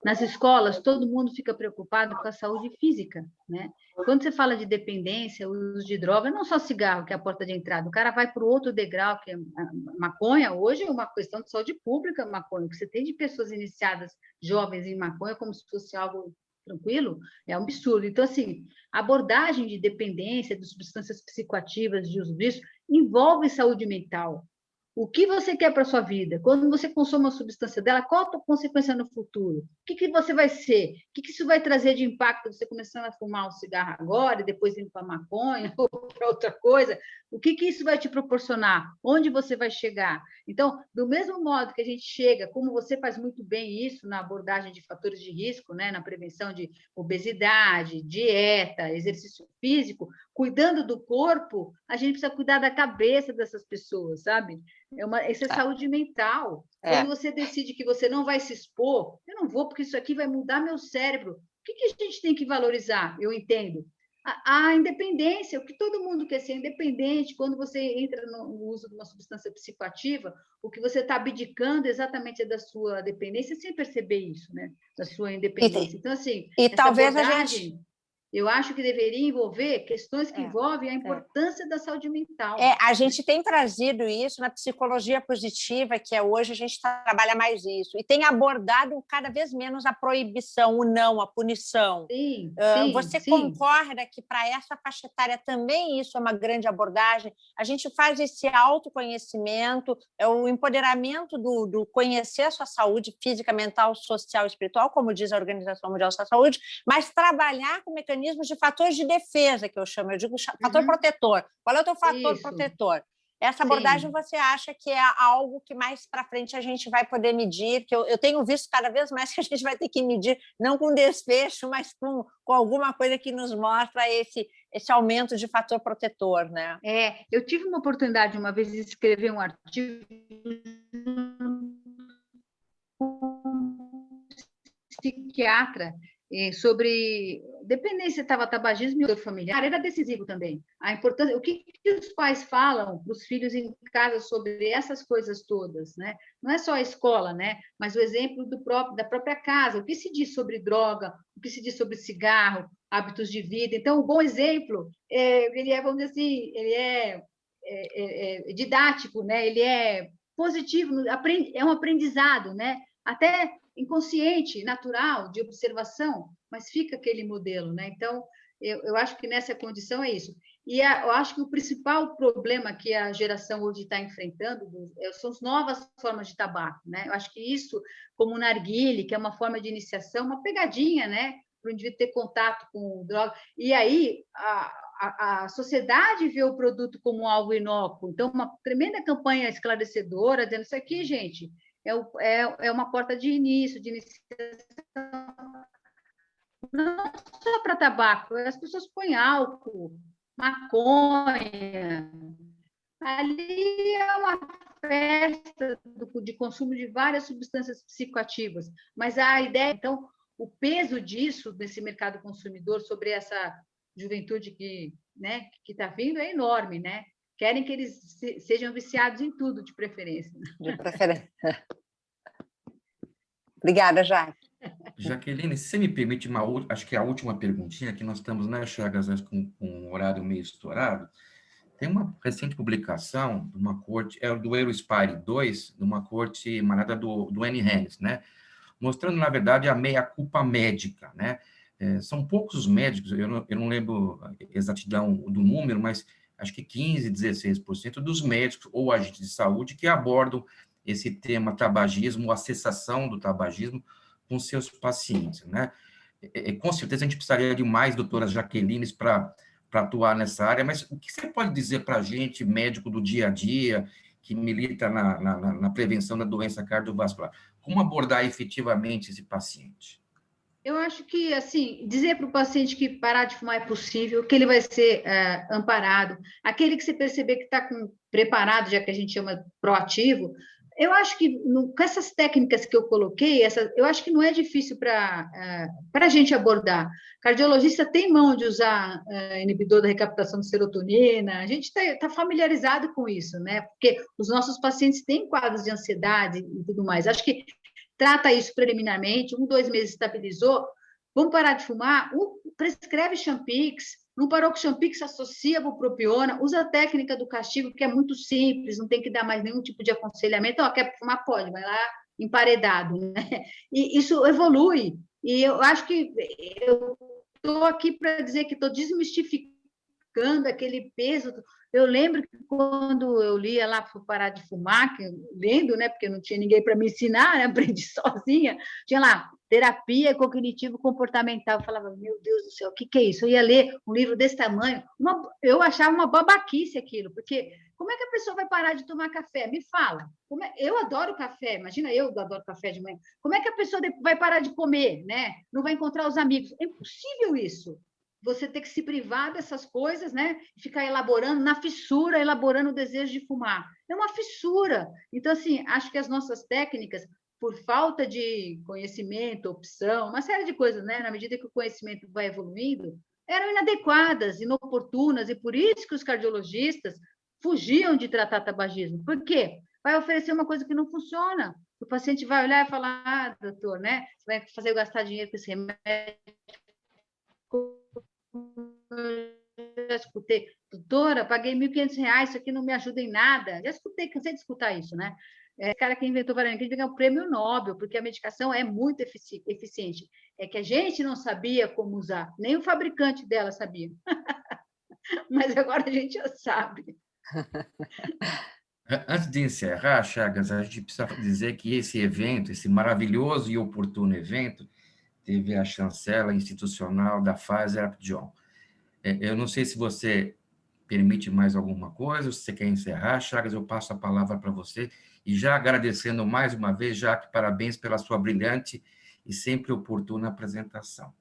nas escolas, todo mundo fica preocupado com a saúde física, né? Quando você fala de dependência, o uso de droga, não só cigarro, que é a porta de entrada, o cara vai para o outro degrau, que é a maconha. Hoje é uma questão de saúde pública, maconha. O que você tem de pessoas iniciadas, jovens em maconha, como se fosse algo tranquilo, é um absurdo. Então, assim, a abordagem de dependência, de substâncias psicoativas, de uso disso, envolve saúde mental. O que você quer para a sua vida? Quando você consome uma substância dela, qual a consequência no futuro? O que você vai ser? O que isso vai trazer de impacto você começando a fumar um cigarro agora e depois indo para a maconha ou para outra coisa? O que isso vai te proporcionar? Onde você vai chegar? Então, do mesmo modo que a gente chega, como você faz muito bem isso na abordagem de fatores de risco, né, na prevenção de obesidade, dieta, exercício físico, cuidando do corpo, a gente precisa cuidar da cabeça dessas pessoas, sabe? Isso é saúde mental. Quando você decide que você não vai se expor, eu não vou porque isso aqui vai mudar meu cérebro. O que a gente tem que valorizar? Eu entendo. A independência, o que todo mundo quer ser independente. Quando você entra no uso de uma substância psicoativa, o que você está abdicando exatamente é da sua dependência, sem perceber isso, né? Da sua independência. Então, assim, essa talvez abordagem, eu acho que deveria envolver questões que envolvem a importância da saúde mental. A gente tem trazido isso na psicologia positiva, que hoje a gente trabalha mais isso, e tem abordado cada vez menos a proibição, o não, a punição. Sim, você concorda que para essa faixa etária também isso é uma grande abordagem? A gente faz esse autoconhecimento, o empoderamento do conhecer a sua saúde física, mental, social e espiritual, como diz a Organização Mundial da Saúde, mas trabalhar com mecanismos de fatores de defesa, que eu chamo, eu digo fator protetor. Qual é o teu fator protetor? Essa abordagem você acha que é algo que mais para frente a gente vai poder medir, que eu tenho visto cada vez mais que a gente vai ter que medir, não com desfecho, mas com alguma coisa que nos mostra esse aumento de fator protetor, né? Eu tive uma oportunidade uma vez de escrever um artigo psiquiatra sobre dependência, tabagismo e familiar, era decisivo também. A importância, o que os pais falam para os filhos em casa sobre essas coisas todas, né? Não é só a escola, né? Mas o exemplo da própria casa, o que se diz sobre droga, o que se diz sobre cigarro, hábitos de vida. Então, o bom exemplo, ele é, vamos dizer assim, ele é didático, né? Ele é positivo, é um aprendizado, né? Até inconsciente, natural, de observação, mas fica aquele modelo, né? Então, eu acho que nessa condição é isso. E eu acho que o principal problema que a geração hoje está enfrentando são as novas formas de tabaco, né? Eu acho que isso, como o narguile, que é uma forma de iniciação, uma pegadinha, né? Para o indivíduo ter contato com droga. E aí, a sociedade vê o produto como algo inócuo. Então, uma tremenda campanha esclarecedora, dizendo isso aqui, gente, é uma porta de início, de iniciação. Não só para tabaco, as pessoas põem álcool, maconha. Ali é uma festa de consumo de várias substâncias psicoativas. Mas a ideia, então, o peso disso, desse mercado consumidor, sobre essa juventude que está vindo, é enorme, né? Querem que eles sejam viciados em tudo, de preferência. De preferência. Obrigada, Jaque. Jaqueline, se você me permite, acho que é a última perguntinha, que nós estamos, né, Chagas, com um horário meio estourado. Tem uma recente publicação de uma corte, do Eurospire 2, de uma corte emanada do Annie Hennis, né? Mostrando, na verdade, a meia-culpa médica, né? São poucos os médicos, eu não lembro a exatidão do número, mas acho que 15%, 16% dos médicos ou agentes de saúde que abordam esse tema tabagismo, a cessação do tabagismo com seus pacientes, né? Com certeza a gente precisaria de mais doutoras Jaquelines para atuar nessa área, mas o que você pode dizer para a gente, médico do dia a dia, que milita na prevenção da doença cardiovascular? Como abordar efetivamente esse paciente? Eu acho que, assim, dizer para o paciente que parar de fumar é possível, que ele vai ser amparado, aquele que você perceber que está preparado, já que a gente chama proativo, eu acho que com essas técnicas que eu coloquei, eu acho que não é difícil para a gente abordar. Cardiologista tem mão de usar inibidor da recaptação de serotonina, a gente está familiarizado com isso, né? Porque os nossos pacientes têm quadros de ansiedade e tudo mais. Acho que trata isso preliminarmente, 1, 2 meses estabilizou, vamos parar de fumar, prescreve Champix, não parou com Champix, associa a bupropiona, usa a técnica do castigo, que é muito simples, não tem que dar mais nenhum tipo de aconselhamento, quer fumar, pode, vai lá emparedado, né? E isso evolui, e eu acho que eu estou aqui para dizer que estou desmistificando aquele peso. Eu lembro que quando eu lia lá, fui parar de fumar, lendo, né, porque não tinha ninguém para me ensinar, né, aprendi sozinha, tinha lá, terapia cognitivo-comportamental. Eu falava, meu Deus do céu, o que é isso? Eu ia ler um livro desse tamanho, eu achava uma babaquice aquilo, porque como é que a pessoa vai parar de tomar café? Me fala. Eu adoro café, imagina eu adoro café de manhã. Como é que a pessoa vai parar de comer, né? Não vai encontrar os amigos? É impossível isso. Você ter que se privar dessas coisas, né? Ficar elaborando, na fissura, elaborando o desejo de fumar. É uma fissura. Então, assim, acho que as nossas técnicas, por falta de conhecimento, opção, uma série de coisas, né? Na medida que o conhecimento vai evoluindo, eram inadequadas, inoportunas, e por isso que os cardiologistas fugiam de tratar tabagismo. Por quê? Vai oferecer uma coisa que não funciona. O paciente vai olhar e falar, doutor, né? Você vai fazer eu gastar dinheiro com esse remédio. Eu já escutei, doutora, paguei R$1.500, isso aqui não me ajuda em nada. Já escutei, cansei de escutar isso, né? Esse cara que inventou variante, ele ganhou o prêmio Nobel, porque a medicação é muito eficiente. É que a gente não sabia como usar, nem o fabricante dela sabia. Mas agora a gente já sabe. Antes de encerrar, Chagas, a gente precisa dizer que esse evento, esse maravilhoso e oportuno evento, teve a chancela institucional da Pfizer Upjohn. Eu não sei se você permite mais alguma coisa, se você quer encerrar, Chagas, eu passo a palavra para você, e já agradecendo mais uma vez, Jaque, parabéns pela sua brilhante e sempre oportuna apresentação.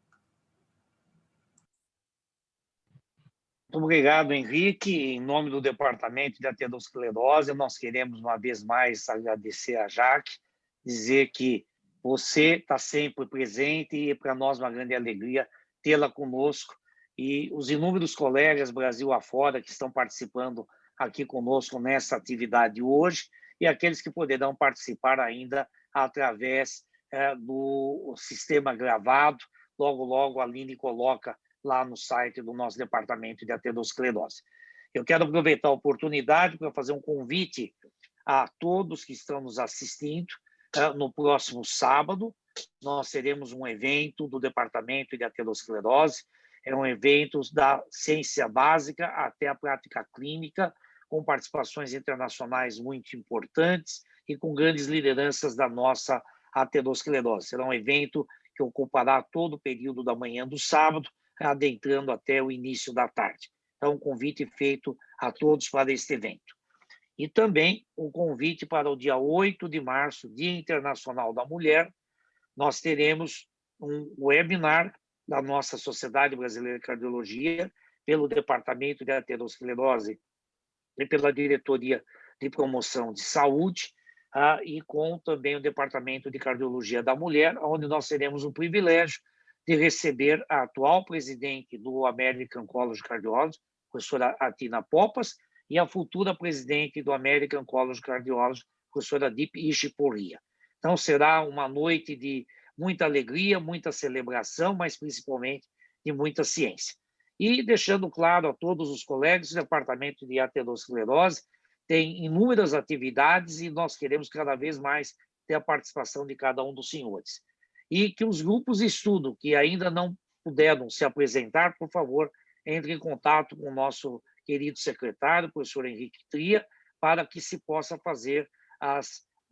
Muito obrigado, Henrique. Em nome do Departamento de Aterosclerose, nós queremos, uma vez mais, agradecer a Jaque, dizer que você está sempre presente e, para nós, uma grande alegria tê-la conosco. E os inúmeros colegas Brasil afora que estão participando aqui conosco nessa atividade hoje, e aqueles que poderão participar ainda através do sistema gravado. Logo, logo, a Aline coloca lá no site do nosso Departamento de Aterosclerose. Eu quero aproveitar a oportunidade para fazer um convite a todos que estão nos assistindo. No próximo sábado, nós teremos um evento do Departamento de Aterosclerose, é um evento da ciência básica até a prática clínica, com participações internacionais muito importantes e com grandes lideranças da nossa aterosclerose. Será um evento que ocupará todo o período da manhã do sábado, adentrando até o início da tarde. Então, um convite feito a todos para este evento. E também um convite para o dia 8 de março, Dia Internacional da Mulher. Nós teremos um webinar da nossa Sociedade Brasileira de Cardiologia, pelo Departamento de Aterosclerose e pela Diretoria de Promoção de Saúde, e com também o Departamento de Cardiologia da Mulher, onde nós teremos o privilégio de receber a atual presidente do American College of Cardiology, professora Atina Popas, e a futura presidente do American College of Cardiology, professora Deep Ishiporia. Então, será uma noite de muita alegria, muita celebração, mas principalmente de muita ciência. E deixando claro a todos os colegas, o Departamento de Aterosclerose tem inúmeras atividades e nós queremos cada vez mais ter a participação de cada um dos senhores. E que os grupos de estudo que ainda não puderam se apresentar, por favor, entrem em contato com o nosso querido secretário, o professor Henrique Tria, para que se possa fazer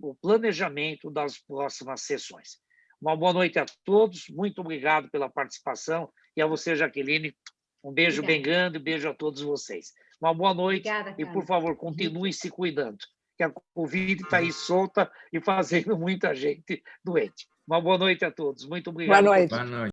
o planejamento das próximas sessões. Uma boa noite a todos, muito obrigado pela participação, e a você, Jaqueline, um beijo bem grande, um beijo a todos vocês. Uma boa noite. Obrigada, e, por favor, continuem se cuidando, que a Covid está aí solta e fazendo muita gente doente. Uma boa noite a todos. Muito obrigado. Boa noite. Boa noite.